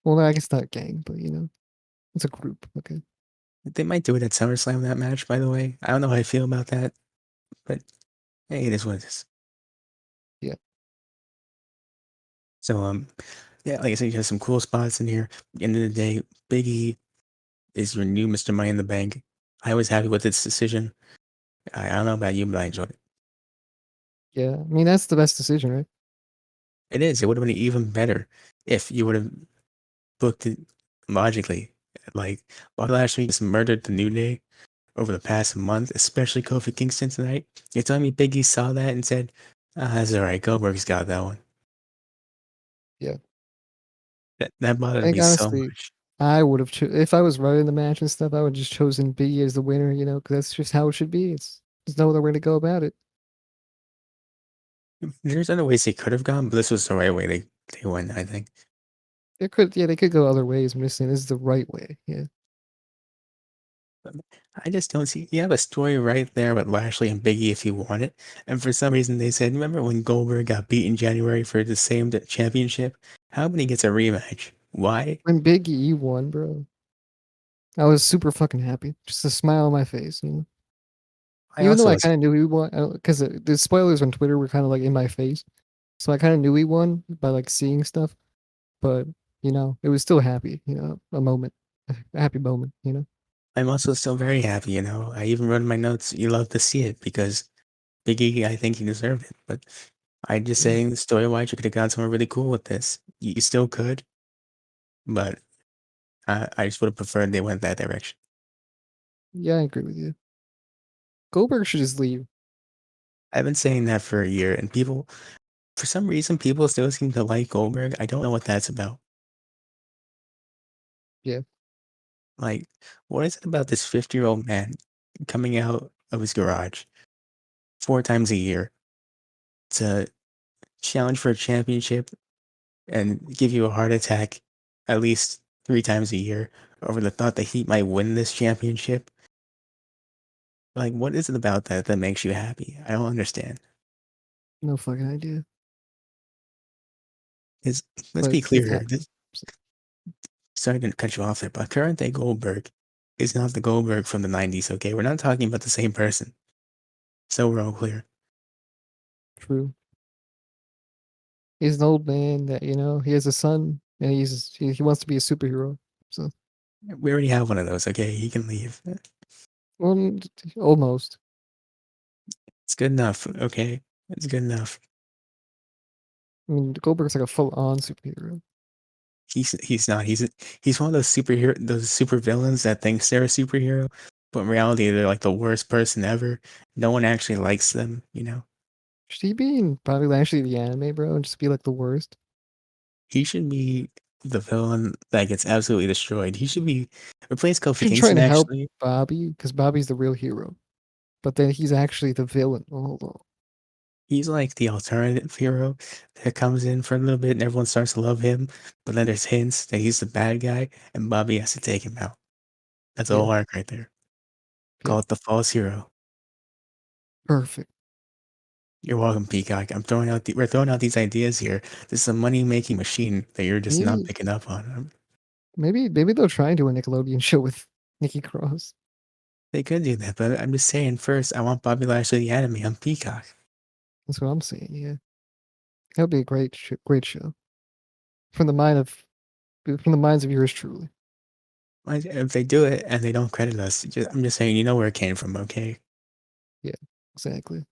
Well, I guess not gang, but it's a group. Okay. they might do it at SummerSlam that match. By the way, I don't know how I feel about that, but hey, it is what it is. Yeah. So yeah, like I said, you have some cool spots in here. At the end of the day, Biggie is your new Mr. Money in the Bank. I was happy with this decision. I don't know about you, but I enjoyed it. Yeah. I mean, that's the best decision, right? It is. It would have been even better if you would have booked it logically. Like Bobby Lashley just murdered the New Day over the past month, especially Kofi Kingston tonight. You're telling me Biggie saw that and said, "That's all right. Goldberg's got that one." Yeah. That I bothered think me so honestly, much. I would have if I was running the match and stuff, I would just chosen B as the winner, because that's just how it should be. There's no other way to go about it. There's other ways they could have gone, but this was the right way they went. I think. They could go other ways. I'm just saying this is the right way. Yeah. I just don't see. You have a story right there with Lashley and Biggie if you want it, and for some reason they said, "Remember when Goldberg got beat in January for the same championship? How many gets a rematch? Why?" When Big E won, bro, I was super fucking happy. Just a smile on my face. I Even though also I was. kind of knew he won, because the spoilers on Twitter were kind of like in my face, so I kind of knew he won by like seeing stuff. But it was still happy. A moment, a happy moment. I'm also still very happy. I even wrote in my notes. You love to see it because Biggie, I think he deserved it. But I just Yeah, saying story wise, you could have gone somewhere really cool with this. You still could, but I just would have preferred they went that direction. yeah, I agree with you. Goldberg should just leave. I've been saying that for a year, and people, for some reason, people still seem to like Goldberg. I don't know what that's about. Yeah. Like, what is it about this 50-year-old man coming out of his garage 4 times a year to challenge for a championship and give you a heart attack at least 3 times a year over the thought that he might win this championship? Like, what is it about that that makes you happy? I don't understand. No fucking idea. Is Let's But be he's clear here. happy. So, Sorry to cut you off there, but current day Goldberg is not the Goldberg from the 90s, okay? We're not talking about the same person. So we're all clear. true. He's an old man that, he has a son and he wants to be a superhero. So, We already have one of those, okay? He can leave. well, almost. It's good enough, okay? It's good enough. I mean, Goldberg's like a full-on superhero. He's not. He's one of those super villains that thinks they're a superhero, but in reality they're like the worst person ever. No one actually likes them, you know? Should he be in Bobby Lashley the anime, bro, and just be like the worst? He should be the villain that gets absolutely destroyed. He should be replace Kofi Should try Kingston and help actually. Bobby because Bobby's the real hero, but then he's actually the villain. Oh, hold on. He's like the alternative hero that comes in for a little bit and everyone starts to love him, but then there's hints that he's the bad guy and Bobby has to take him out. That's a Yeah, whole arc right there. yeah, Call it the false hero. perfect. You're welcome, Peacock. We're throwing out these ideas here. This is a money making machine that you're just not Maybe, picking up on. maybe they'll try and do a Nickelodeon show with Nikki Cross. They could do that, but I'm just saying first, I want Bobby Lashley the anime on Peacock. That's what I'm saying. Yeah, that would be a great show from the minds of yours truly. If they do it and they don't credit us, I'm just saying, you know where it came from, okay? Yeah, exactly.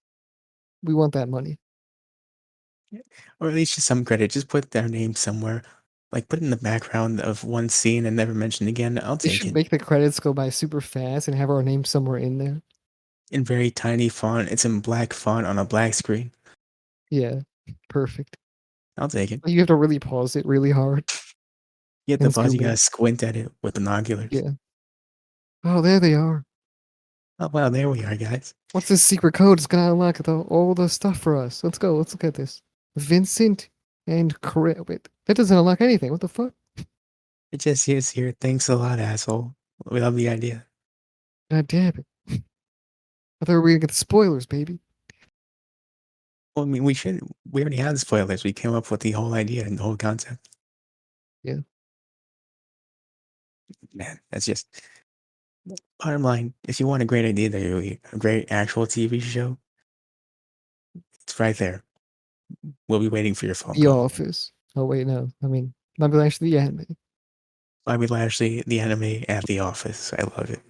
We want that money. Or at least just some credit. Just put their name somewhere. Like put it in the background of one scene and never mention again. I'll They take should it. make the credits go by super fast and have our name somewhere in there. In very tiny font. It's in black font on a black screen. Yeah, perfect. I'll take it. You have to really pause it really hard You have to and pause, you zoom in. gotta squint at it with binoculars. Yeah. Oh, there they are. Oh wow, there we are, guys. What's this secret code? It's gonna unlock all the stuff for us. Let's go. Let's look at this. Vincent and wait, that doesn't unlock anything. What the fuck? It just is here. Thanks a lot, asshole. We love the idea. God damn it. I thought we were gonna get the spoilers, baby. Well, I mean, we already had the spoilers. We came up with the whole idea and the whole concept. Yeah. Man, that's just bottom line. If you want a great idea, a great actual TV show, it's right there. We'll be waiting for your phone The call. Office. Oh wait, no. I mean, not actually the anime. Bobby Lashley, the anime at the office. I love it.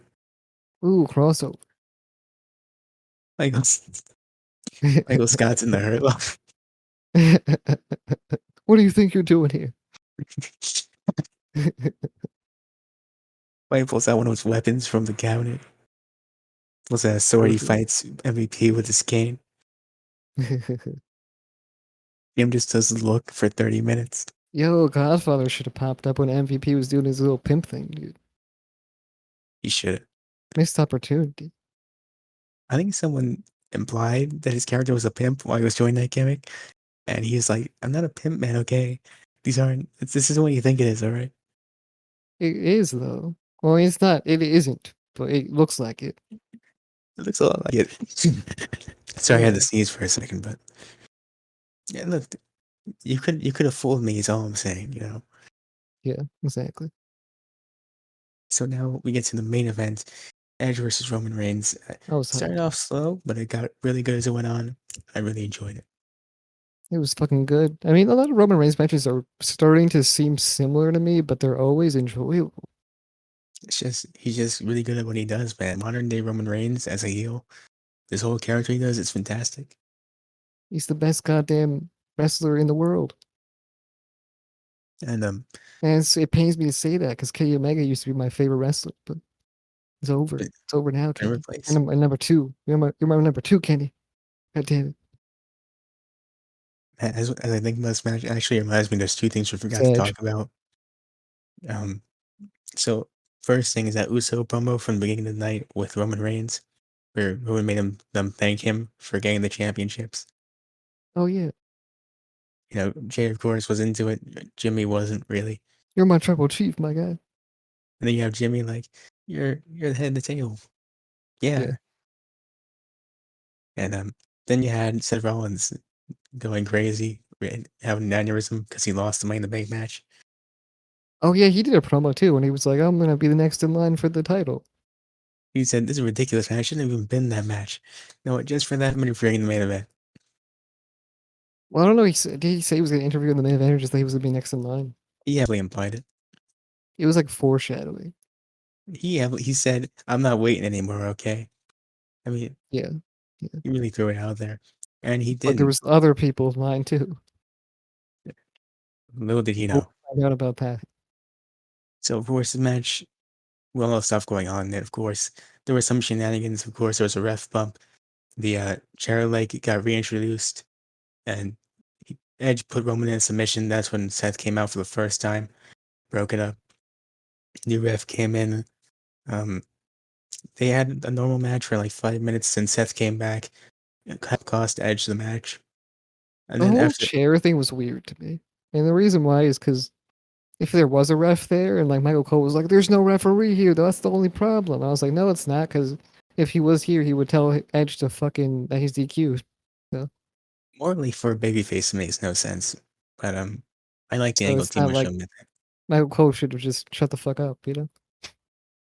Ooh, crossover. Michael, Michael Scott's in the Hurt Locker. What do you think you're doing here? Mike pulls out one of his weapons from the cabinet. Pulls out a sword. He Perfect. fights MVP with his cane. Jim just does look for 30 minutes. Yo, Godfather should have popped up when MVP was doing his little pimp thing, dude. He should. Missed opportunity. I think someone implied that his character was a pimp while he was doing that gimmick. And he's like, I'm not a pimp, man, okay? This isn't what you think it is, all right? It is though. Well, it's not. It isn't, but it looks like it. It looks a lot like it. Sorry, I had to Yeah, sneeze for a second, but yeah, look, you could have fooled me, is all I'm saying, you know? yeah, exactly. So now we get to the main event, Edge versus Roman Reigns. I was Started hyped. off slow, but it got really good as it went on. I really enjoyed it. It was fucking good. I mean, a lot of Roman Reigns matches are starting to seem similar to me, but they're always enjoyable. He's just really good at what he does, man. Modern day Roman Reigns as a heel, this whole character he does, it's fantastic. He's the best goddamn wrestler in the world. And And it pains me to say that because Kenny Omega used to be my favorite wrestler, but It's over. But It's over now, in Kenny. replace, And I'm number two. You're my number two, Kenny. God damn it. as I think about this match, actually reminds me there's two things we It's forgot to Edge. talk about. Um, so first thing is that Uso promo from the beginning of the night with Roman Reigns, where Roman made them thank him for getting the championships. Oh yeah. Jay of course was into it. Jimmy wasn't really. You're my tribal chief, my guy. And then you have Jimmy like, you're the head of the table. Yeah. Yeah. And then you had Seth Rollins going crazy, having an aneurysm because he lost the Money in the Bank match. Oh yeah, he did a promo too, and he was like, "I'm gonna be the next in line for the title." He said, "This is ridiculous, man. I shouldn't have even been in that match. No, just for that minute, for the main event." Well, I don't know. Did he say he was gonna interview in the main event, or just that he was gonna be next in line? He heavily implied it. It was like foreshadowing. He said, "I'm not waiting anymore." Okay. I mean, Yeah. Yeah. he really threw it out there, and he But there didn't. was other people in line too. Little did he We'll know. find out about that. So, of course, the match, well, no stuff going on. Then, of course, there was some shenanigans. Of course, there was a ref bump. The chair leg got reintroduced, and Edge put Roman in a submission. That's when Seth came out for the first time, broke it up. New ref came in. Um, they had a normal match for like 5 minutes, and Seth came back. It cost Edge the match, and The then whole after, chair thing was weird to me, and the reason why is because if there was a ref there, and like Michael Cole was like, "There's no referee here," that's the only problem. I was like, "No, it's not," because if he was here, he would tell Edge to fucking that he's DQ'd. So, morally for a babyface, it makes no sense. But I like the so angle it's too not much like to admit that. Michael Cole should have just shut the fuck up, you know?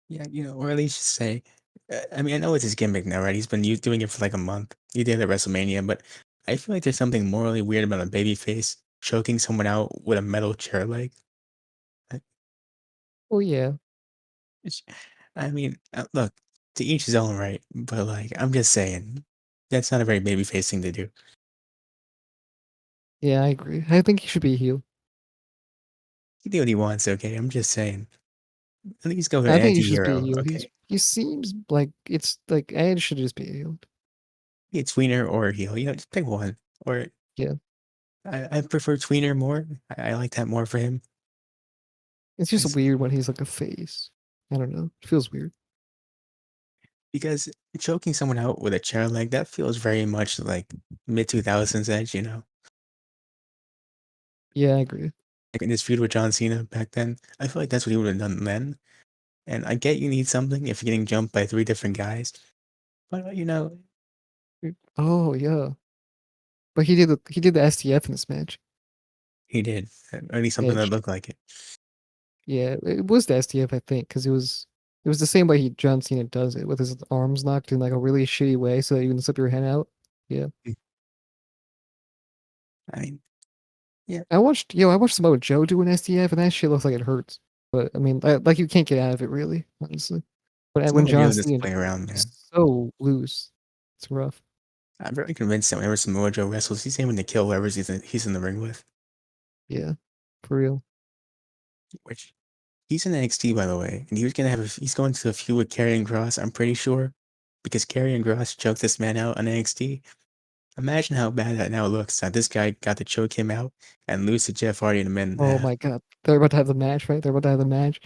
Yeah, or at least just say. I mean, I know it's his gimmick now, right? He's been doing it for like a month. He did it at WrestleMania, but I feel like there's something morally weird about a babyface choking someone out with a metal chair leg. I, Oh yeah, it's- I mean, look, to each his own, right? But like, I'm just saying, that's not a very babyface thing to do. yeah, I agree. I think he should be a heel. He do what he wants, okay? I'm just saying. At least go with an I think he should just be a anti-hero, heel. okay? He seems like it's like Edge should just be a heel. Be a tweener or a heel, just pick one. Or Yeah, I prefer tweener more. I like that more for him. it's just 'Cause- weird when he's like a face. I don't know. It feels weird. Because choking someone out with a chair leg, that feels very much like mid 2000s Edge. Yeah, I agree. Like in his feud with John Cena back then. I feel like that's what he would have done then. And I get you need something if you're getting jumped by three different guys. But Oh yeah, but he did the STF in this match. he did. Or at least something that Edge. looked like it. Yeah, it was the STF, I think, because it was the same way John Cena does it with his arms locked in like a really shitty way, so that you can slip your head out. Yeah, Mm. I mean, yeah. I watched Samoa Joe do an STF, and that shit looks like it hurts. But I mean, like you can't get out of it really, honestly. But when Samoa John Joe doesn't Cena play around, is man. so loose, it's rough. I'm very convinced that whenever Samoa Joe wrestles, he's aiming to kill whoever he's in the ring with. Yeah, for real. Which he's in NXT, by the way, and he's going to a feud with Karrion Kross, I'm pretty sure, because Karrion Kross choked this man out on NXT. Imagine how bad that now looks that this guy got to choke him out and lose to Jeff Hardy in a minute and a Oh half. my god, they're about to have the match, right? They're about to have the match.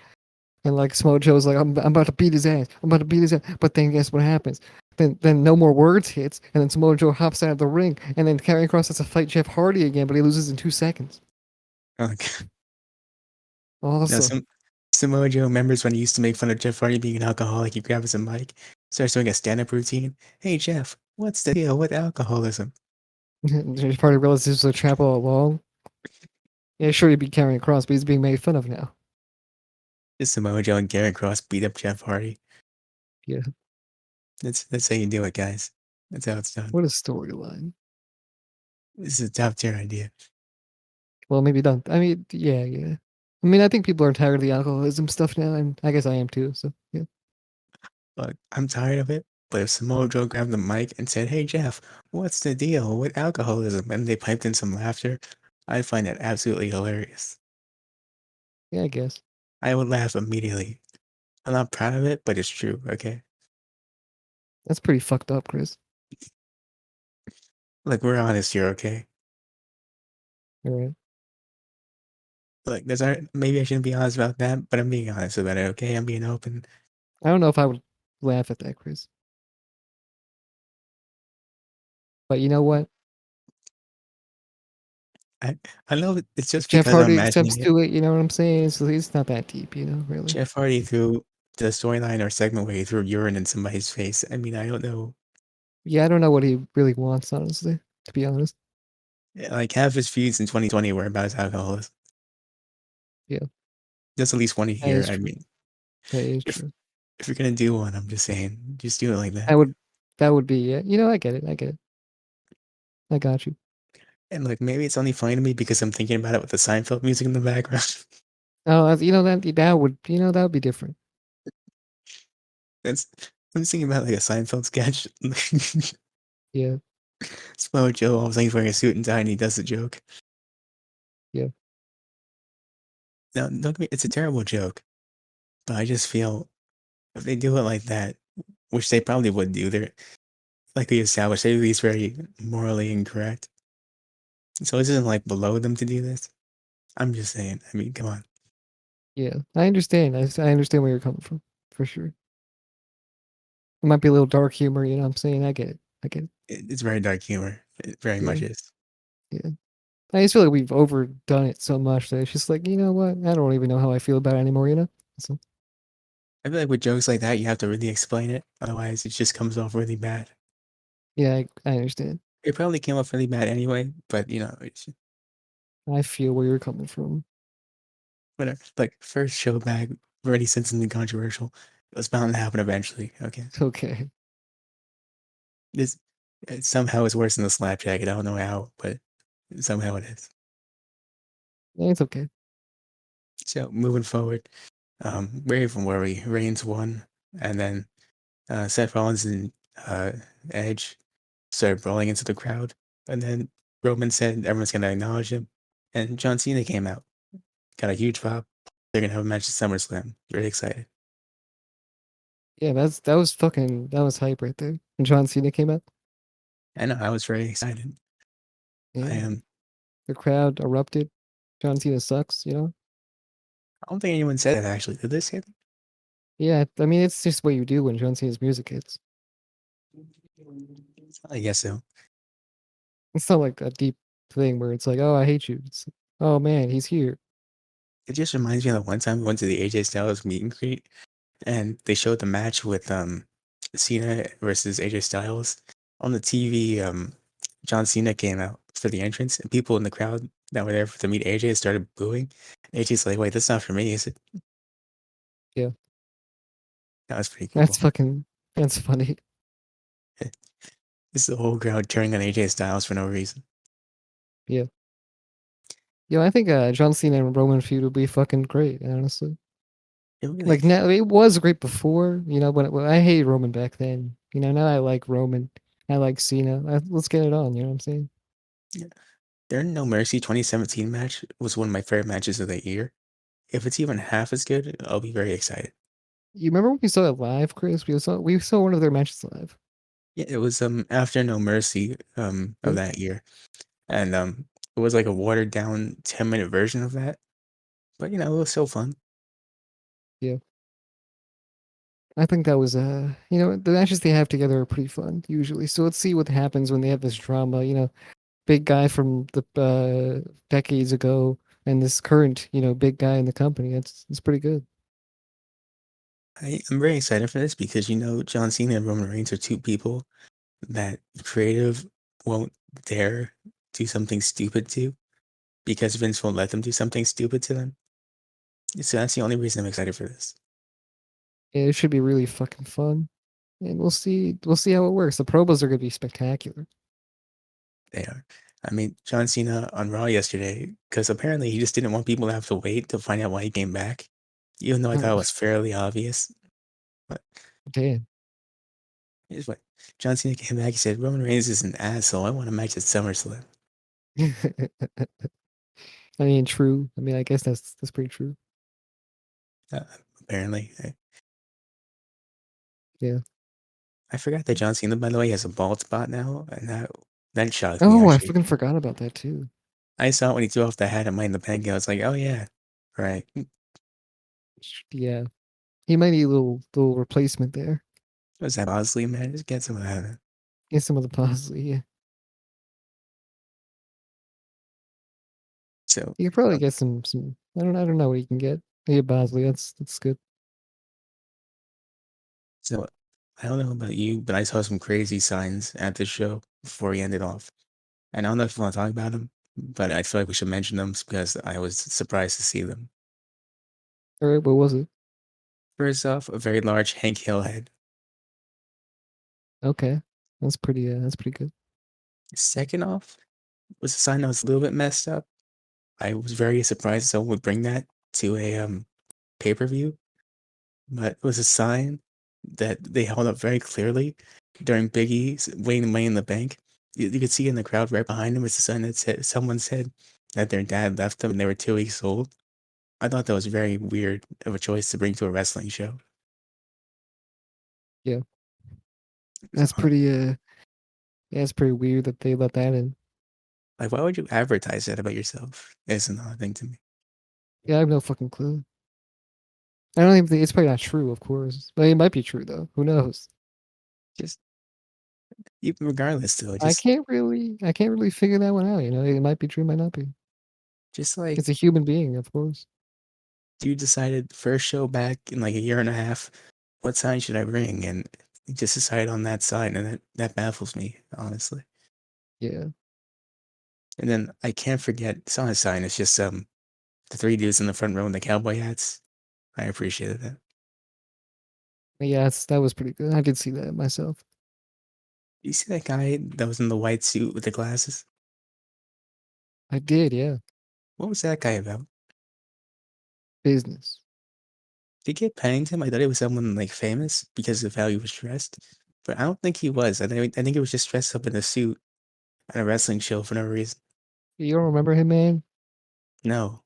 And like Samoa Joe's like, I'm about to beat his ass. I'm about to beat his ass. But then guess what happens? Then no more words hits, and then Samoa Joe hops out of the ring, and then Karrion Kross has to fight Jeff Hardy again, but he loses in 2 seconds. Like, now, Awesome. Samoa Joe remembers when he used to make fun of Jeff Hardy being an alcoholic. He grabs a mic, starts doing a stand-up routine. Hey Jeff, what's the deal with alcoholism? Jeff Hardy realizes this was a trap all along. Yeah, sure he'd be Karrion Kross, but he's being made fun of now. Just Samoa Joe and Karrion Kross beat up Jeff Hardy. Yeah. That's how you do it, guys. That's how it's done. What a storyline. This is a top tier idea. Well, maybe not. I mean, yeah, yeah. I mean, I think people are tired of the alcoholism stuff now, and I guess I am too. So yeah. Look, I'm tired of it. But if Samoa Joe grabbed the mic and said, "Hey Jeff, what's the deal with alcoholism?" and they piped in some laughter, I'd find that absolutely hilarious. Yeah, I guess. I would laugh immediately. I'm not proud of it, but it's true. Okay, That's pretty fucked up, Chris. like we're honest here. Okay, All right. like there's maybe I shouldn't be honest about that, but I'm being honest about it. Okay, I'm being open. I don't know if I would laugh at that, Chris. But you know what? I I know it's If just Jeff because I'm Hardy steps imagining it. to it, you know what I'm saying? So it's not that deep, you know, really. Jeff Hardy threw the storyline or segment where he threw urine in somebody's face. I mean, I don't know. Yeah, I don't know what he really wants, honestly, to be honest. Like half his feuds in 2020 were about his alcoholism. Yeah, Just at least one a that year. is I true. mean, That is if true. if you're gonna do one, I'm just saying, just do it like that. That would that would be yeah. You know, I get it. I get it. I got you. And like maybe it's only funny to me because I'm thinking about it with the Seinfeld music in the background. Oh, you know that would that would be different. That's I'm just thinking about like a Seinfeld sketch. Yeah, Slow Joe always like wearing a suit and tie and he does the joke. yeah, Now, don't get me, it's a terrible joke, but I just feel if they do it like that, which they probably would do, they're like we established, they're at least very morally incorrect. So it isn't like below them to do this. I'm just saying. I mean, come on. yeah. I understand. I understand where you're coming from for sure. It might be a little dark humor. You know what I'm saying? I get it. I get it. It's very dark humor. It very Yeah, much is. yeah. I just feel like we've overdone it so much that it's just like you know what? I don't even know how I feel about it anymore. You know? So I feel like with jokes like that, you have to really explain it. Otherwise, it just comes off really bad. yeah, I understand. It probably came off really bad anyway, but it's I feel where you're coming from. whatever. Like, first show back, already said something controversial. It was bound to happen eventually. Okay. It's okay. This it somehow is worse than the slap jacket. I don't know how, but somehow it is. It's okay. So, moving forward, where even were we? Reigns won, and then Seth Rollins and Edge started brawling into the crowd. And then Roman said everyone's going to acknowledge him. And John Cena came out, got a huge pop. They're going to have a match at SummerSlam. Really excited. Yeah, that was hype right there. When John Cena came out. I know, I was very excited. I Yeah. am. The crowd erupted. John Cena sucks, you know? I don't think anyone said that actually. Did they say that? Yeah, I mean, it's just what you do when John Cena's music hits. I guess so. It's not like a deep thing where it's like, oh, I hate you. It's, oh man, he's here. It just reminds me of the one time we went to the AJ Styles meet and greet, and they showed the match with Cena versus AJ Styles on the TV. John Cena came out for the entrance, and people in the crowd that were there to meet AJ started booing. AJ's like, "Wait, that's not for me, is it?" Yeah, That was pretty that's cool. fucking, that's funny. This is the whole crowd turning on AJ Styles for no reason. Yeah. Yo, I think John Cena and Roman feud would be fucking great, honestly. It really, Like now, it was great before, you know, when I hated Roman back then. You know, now I like Roman. I like Cena. Let's get it on. You know what I'm saying? yeah. Their No Mercy 2017 match was one of my favorite matches of the year. If it's even half as good, I'll be very excited. You remember when we saw it live, Chris? We saw one of their matches live. Yeah, it was after No Mercy of Yeah, that year. And it was like a watered down 10-minute version of that. But it was so fun. yeah. I think that was you know, the matches they have together are pretty fun usually. So let's see what happens when they have this drama. You know, big guy from the decades ago and this current, you know, big guy in the company. It's pretty good. I'm very excited for this because John Cena and Roman Reigns are two people that creative won't dare do something stupid to because Vince won't let them do something stupid to them. So that's the only reason I'm excited for this. And it should be really fucking fun. And we'll see how it works. The promos are gonna be spectacular. They are. I mean, John Cena on Raw yesterday, because apparently he just didn't want people to have to wait to find out why he came back, even though I thought it was fairly obvious. But Damn. here's what John Cena came back. He said, Roman Reigns is an asshole. I want a match at SummerSlam. I mean, true. I mean, I guess that's pretty true. Uh, apparently. Yeah. I forgot that John Cena, by the way, has a bald spot now, and that shocked me Oh, I actually. freaking forgot about that too. I saw it when he threw off the hat at Money in the Bank. I was like, oh yeah, right. Yeah. He might need a little replacement there. Was that Bosley, man? Just get some of that. Get some of the parsley. Yeah. So, You could probably uh, get some. I don't know what you can get. Yeah, Bosley. That's good. so I don't know about you, but I saw some crazy signs at this show before he ended off. And I don't know if you want to talk about them, but I feel like we should mention them because I was surprised to see them. All right. What was it? First off, a very large Hank Hill head. Okay. That's pretty. That's pretty good. Second off, was a sign that was a little bit messed up. I was very surprised someone would bring that to a pay-per-view, but it was a sign that they held up very clearly during Big E's winning Money in the Bank. You could see in the crowd right behind him was a sign that said someone said that their dad left them and they were 2 weeks old. I thought that was very weird of a choice to bring to a wrestling show. Yeah. That's Uh, pretty. Yeah, it's pretty weird that they let that in. Like, why would you advertise that about yourself? It's another thing to me. Yeah, I have no fucking clue. I don't even think it's probably not true, of course, but it might be true though. Who knows? Just even regardless, though, I can't really figure that one out. You know, it might be true, it might not be. just It's a like human being, of course. you decided first show back in like a year and a half, what sign should I bring? And you just decided on that sign, and that baffles me, honestly. Yeah, And then I can't forget, it's not a sign, it's just the three dudes in the front row in the cowboy hats. I appreciated that. yeah, that was pretty good. I did see that myself. You see that guy that was in the white suit with the glasses? I did, yeah. What was that guy about? Business. Did he get Pennington? I thought he was someone like famous because of how he was dressed, but I don't think he was. I think he was just dressed up in a suit at a wrestling show for no reason. You don't remember him, man? No,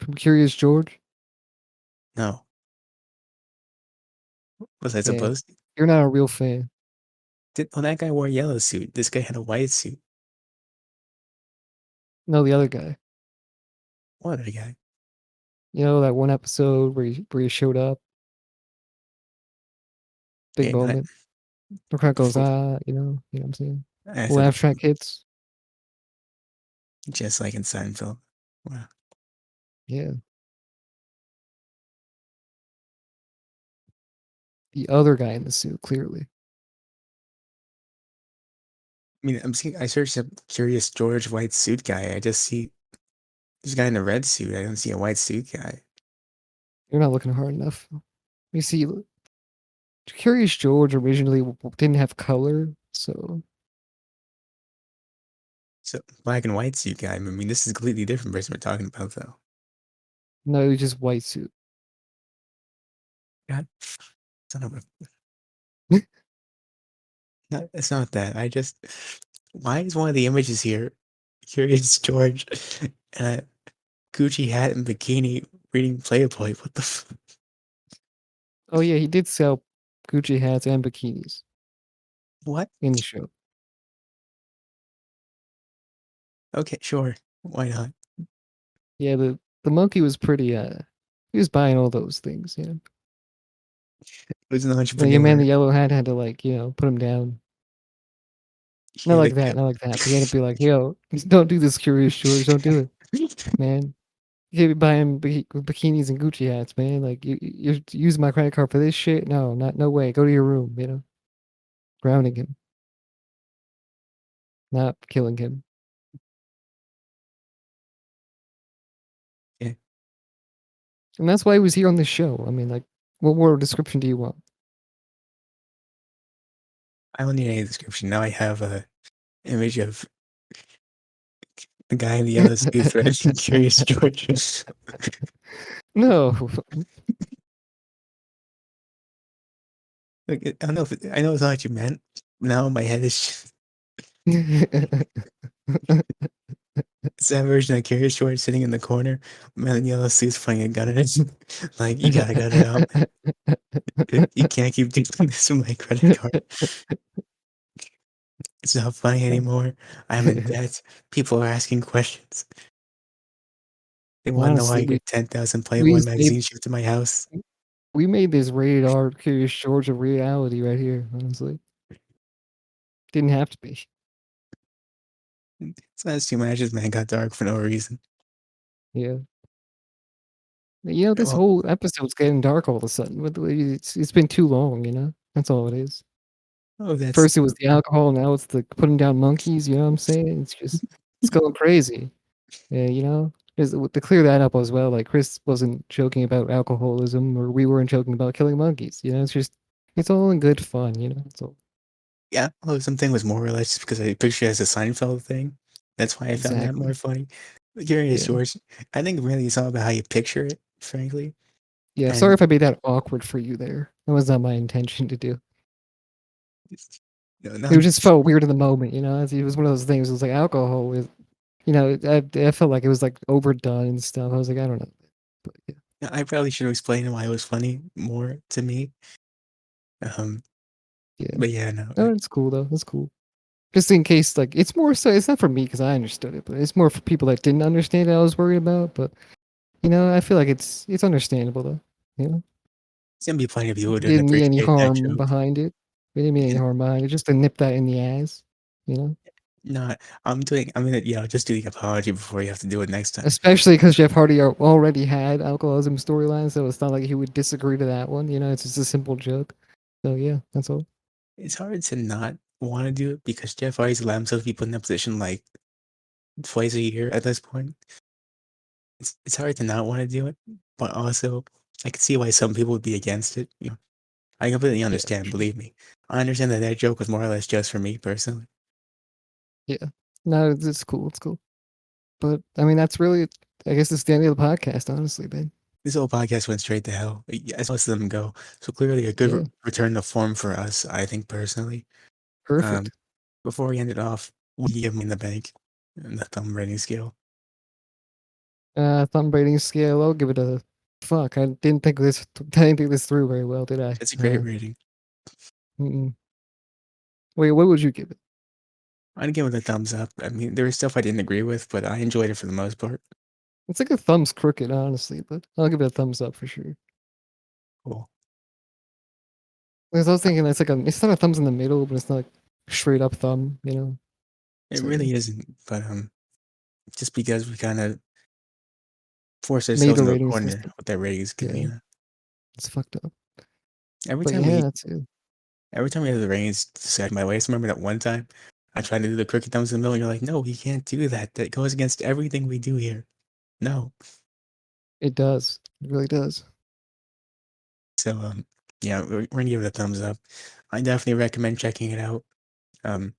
From Curious George? no. Was I Man, supposed to? you're not a real fan. Well, that guy wore a yellow suit. This guy had a white suit. No, the other guy. What other guy? You know that one episode where he showed up, big Yeah, not moment. The crowd goes, for, you know what I'm saying? I thought Laugh track hits. just like in Seinfeld. Wow. Yeah. The other guy in the suit, clearly. I mean, I searched up Curious George white suit guy. I just see this guy in a red suit. I don't see a white suit guy. You're not looking hard enough. You see, Curious George originally didn't have color, so So black and white suit guy. I mean, this is a completely different person we're talking about, though. no, it was just white suit. God, son of a. No, it's not that. Why is one of the images here Curious George and a Gucci hat and bikini reading Playboy? What the? Oh yeah, he did sell Gucci hats and bikinis What? in the show. Okay, sure. Why not? Yeah, the monkey was pretty. He was buying all those things. Yeah, Who's an the man in entrepreneur? the yellow hat had to like put him down. Not Yeah, like that, not like that. But he had to be like, yo, don't do this, Curious George. Don't do it, man. You can't be buying bikinis and Gucci hats, man. Like you're using my credit card for this shit. No, no way. Go to your room. Grounding him, not killing him. yeah. And that's why he was here on this show. I mean, like, what more description do you want? I don't need any description. Now I have a image of the guy in the yellow suit threatening Curious George. No. Like, I don't know I know it's not what you meant. Now my head is just, It's that version of Curious George sitting in the corner, man in yellow suits playing a gun at it. Like, you gotta cut it out. You can't keep doing this with my credit card. It's not funny anymore. I'm in debt. People are asking questions. They want to know why Honestly, I get 10,000 we Playboy made magazines shipped to my house. we made this rated R Curious George a reality right here, honestly. Didn't have to be. So that's too much. This man got dark for no reason. Yeah. You know, this Well, whole episode's getting dark all of a sudden. It's been too long, you know? That's all it is. oh, that's First it was the alcohol, now it's the putting down monkeys, you know what I'm saying? It's going crazy. Yeah, you know? To clear that up as well, like, Chris wasn't joking about alcoholism, or we weren't joking about killing monkeys, you know? It's all in good fun, you know? It's all yeah. Oh, something was more realized just because I picture it as a Seinfeld thing. That's why I found that more exactly. funny. Curious Yeah. George. I think really it's all about how you picture it, frankly. Yeah, sorry And if I made that awkward for you there. That was not my intention to do. it's, no, It no, just felt weird in the moment, you know? It was one of those things, it was like alcohol is you know, I felt like it was, like, overdone and stuff. I was like, "I don't know." But yeah. I probably should have explained why it was funny more to me. Um, Yeah. but yeah, no. No, it's cool though, it's cool. Just in case, like, it's more so it's not for me because I understood it, but it's more for people that didn't understand it I was worried about, but, you know, I feel like it's understandable though, you know? There's gonna be plenty of people who We didn't didn't mean any appreciate that harm joke. behind it. We didn't mean any And harm behind it, just to nip that in the ass, you know? no, I'm gonna, yeah, I'll just do the apology before you have to do it next time. Especially because Jeff Hardy already had alcoholism storyline, so it's not like he would disagree to that one, you know? It's just a simple joke. So, yeah, that's all. It's hard to not want to do it because Jeff always allowed himself to be put in that position like twice a year at this point. It's hard to not want to do it, but also I can see why some people would be against it. You know, I completely Yeah, understand. sure. Believe me, I understand that that joke was more or less just for me personally. Yeah. No, it's cool, it's cool. But, I mean, that's really I guess it's the end of the podcast, honestly, man. This whole podcast went straight to hell, as most of them go. So clearly, a good Yeah, return to form for us, I think personally. Um, perfect. before we end it off, we give me in the bank and the thumb rating scale. Thumb rating scale, I'll give it a fuck. I didn't think this through very well, did I? It's a great rating. Mm-mm. Wait, what would you give it? I'd give it a thumbs up. I mean, there was stuff I didn't agree with, but I enjoyed it for the most part. It's like a thumb's crooked, honestly, but I'll give it a thumbs up for sure. Cool. Because I was thinking it's not a thumbs in the middle, but it's not like straight up thumb, you know? It So yeah. really isn't, but just because we kind of force Made ourselves the into a rating corner system. with that rating scale, Yeah, you know. it's fucked up. Every But time yeah, we that's it. every time we have the ratings discussion, by the way, I just remember that one time I tried to do the crooked thumbs in the middle, and you're like, no, we can't do that. That goes against everything we do here. No. It does. It really does. So yeah, we're gonna give it a thumbs up. I definitely recommend checking it out. Um,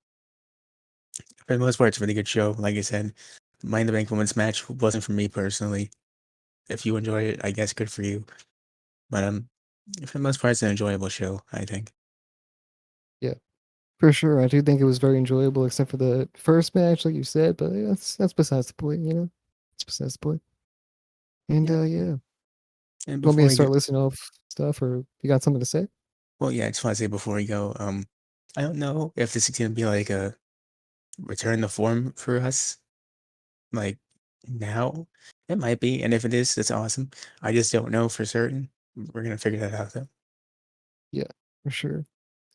for the most part, it's a really good show. Like I said, Mind the Bank Women's match wasn't for me personally. If you enjoy it, I guess good for you. But for the most part, it's an enjoyable show, I think. Yeah. For sure, I do think it was very enjoyable, except for the first match, like you said. But yeah, that's besides the point, you know. It's besides the point. And Yeah. yeah, And want me before to we start get, listing off stuff, or you got something to say? well, yeah, I just want to say before we go, I don't know if this is gonna be like a return to form for us, like now. It might be, and if it is, that's awesome. I just don't know for certain. We're gonna figure that out though. Yeah, for sure.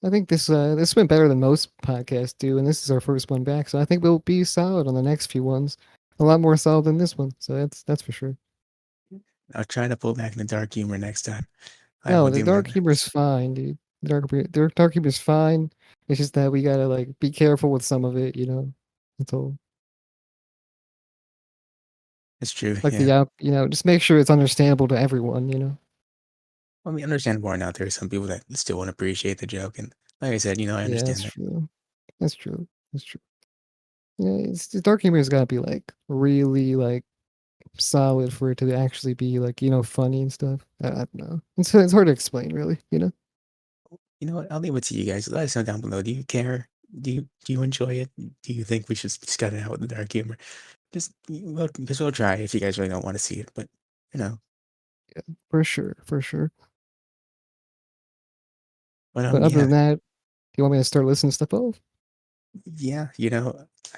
I think this went better than most podcasts do, and this is our first one back, so I think we'll be solid on the next few ones. A lot more solid than this one, so that's for sure. I'll try to pull back the dark humor next time. I No, will the do my dark humor's best. fine, dude. Dark humor's fine. It's just that we gotta like be careful with some of it, you know. That's all. It's true, Like yeah. you know, just make sure it's understandable to everyone, you know. Well, I mean, understand more now. There are some people that still won't appreciate the joke, and like I said, I Yeah, that's understand that. true. That's true. That's true. Yeah, it's the dark humor's gotta be like really like solid for it to actually be like, you know, funny and stuff. I don't know. It's hard to explain really, you know? You know what? I'll leave it to you guys. Let us know down below. Do you care? Do you enjoy it? Do you think we should just cut it out with the dark humor? just well, because we'll try if you guys really don't want to see it, but you know, Yeah, for sure, for sure. but But other yeah, than that, do you want me to start listing stuff off? yeah,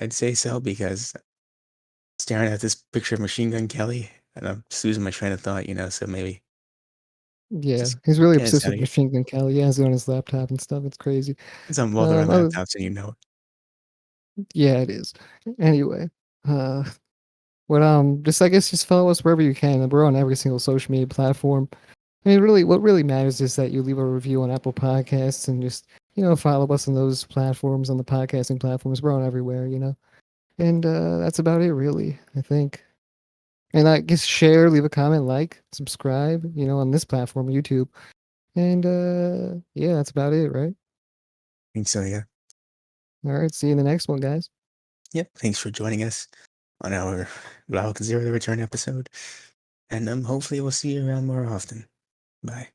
I'd say so because staring at this picture of Machine Gun Kelly, and I'm just losing my train of thought, so maybe Yeah, just he's really get us obsessed out with of here. Machine Gun Kelly. He has it on his laptop and stuff. It's crazy. It's on both of our Other laptops, and yeah, it is. Anyway, uh, just I guess just follow us wherever you can. We're on every single social media platform. I mean, really, what really matters is that you leave a review on Apple Podcasts and just follow us on those platforms, on the podcasting platforms. We're on everywhere, and that's about it, really. I think. And I guess share, leave a comment, like, subscribe, on this platform, YouTube. And yeah, that's about it, right? I think so, yeah. All right, see you in the next one, guys. Yep. Thanks for joining us on our Well Consider the Return episode, and hopefully we'll see you around more often. Bye.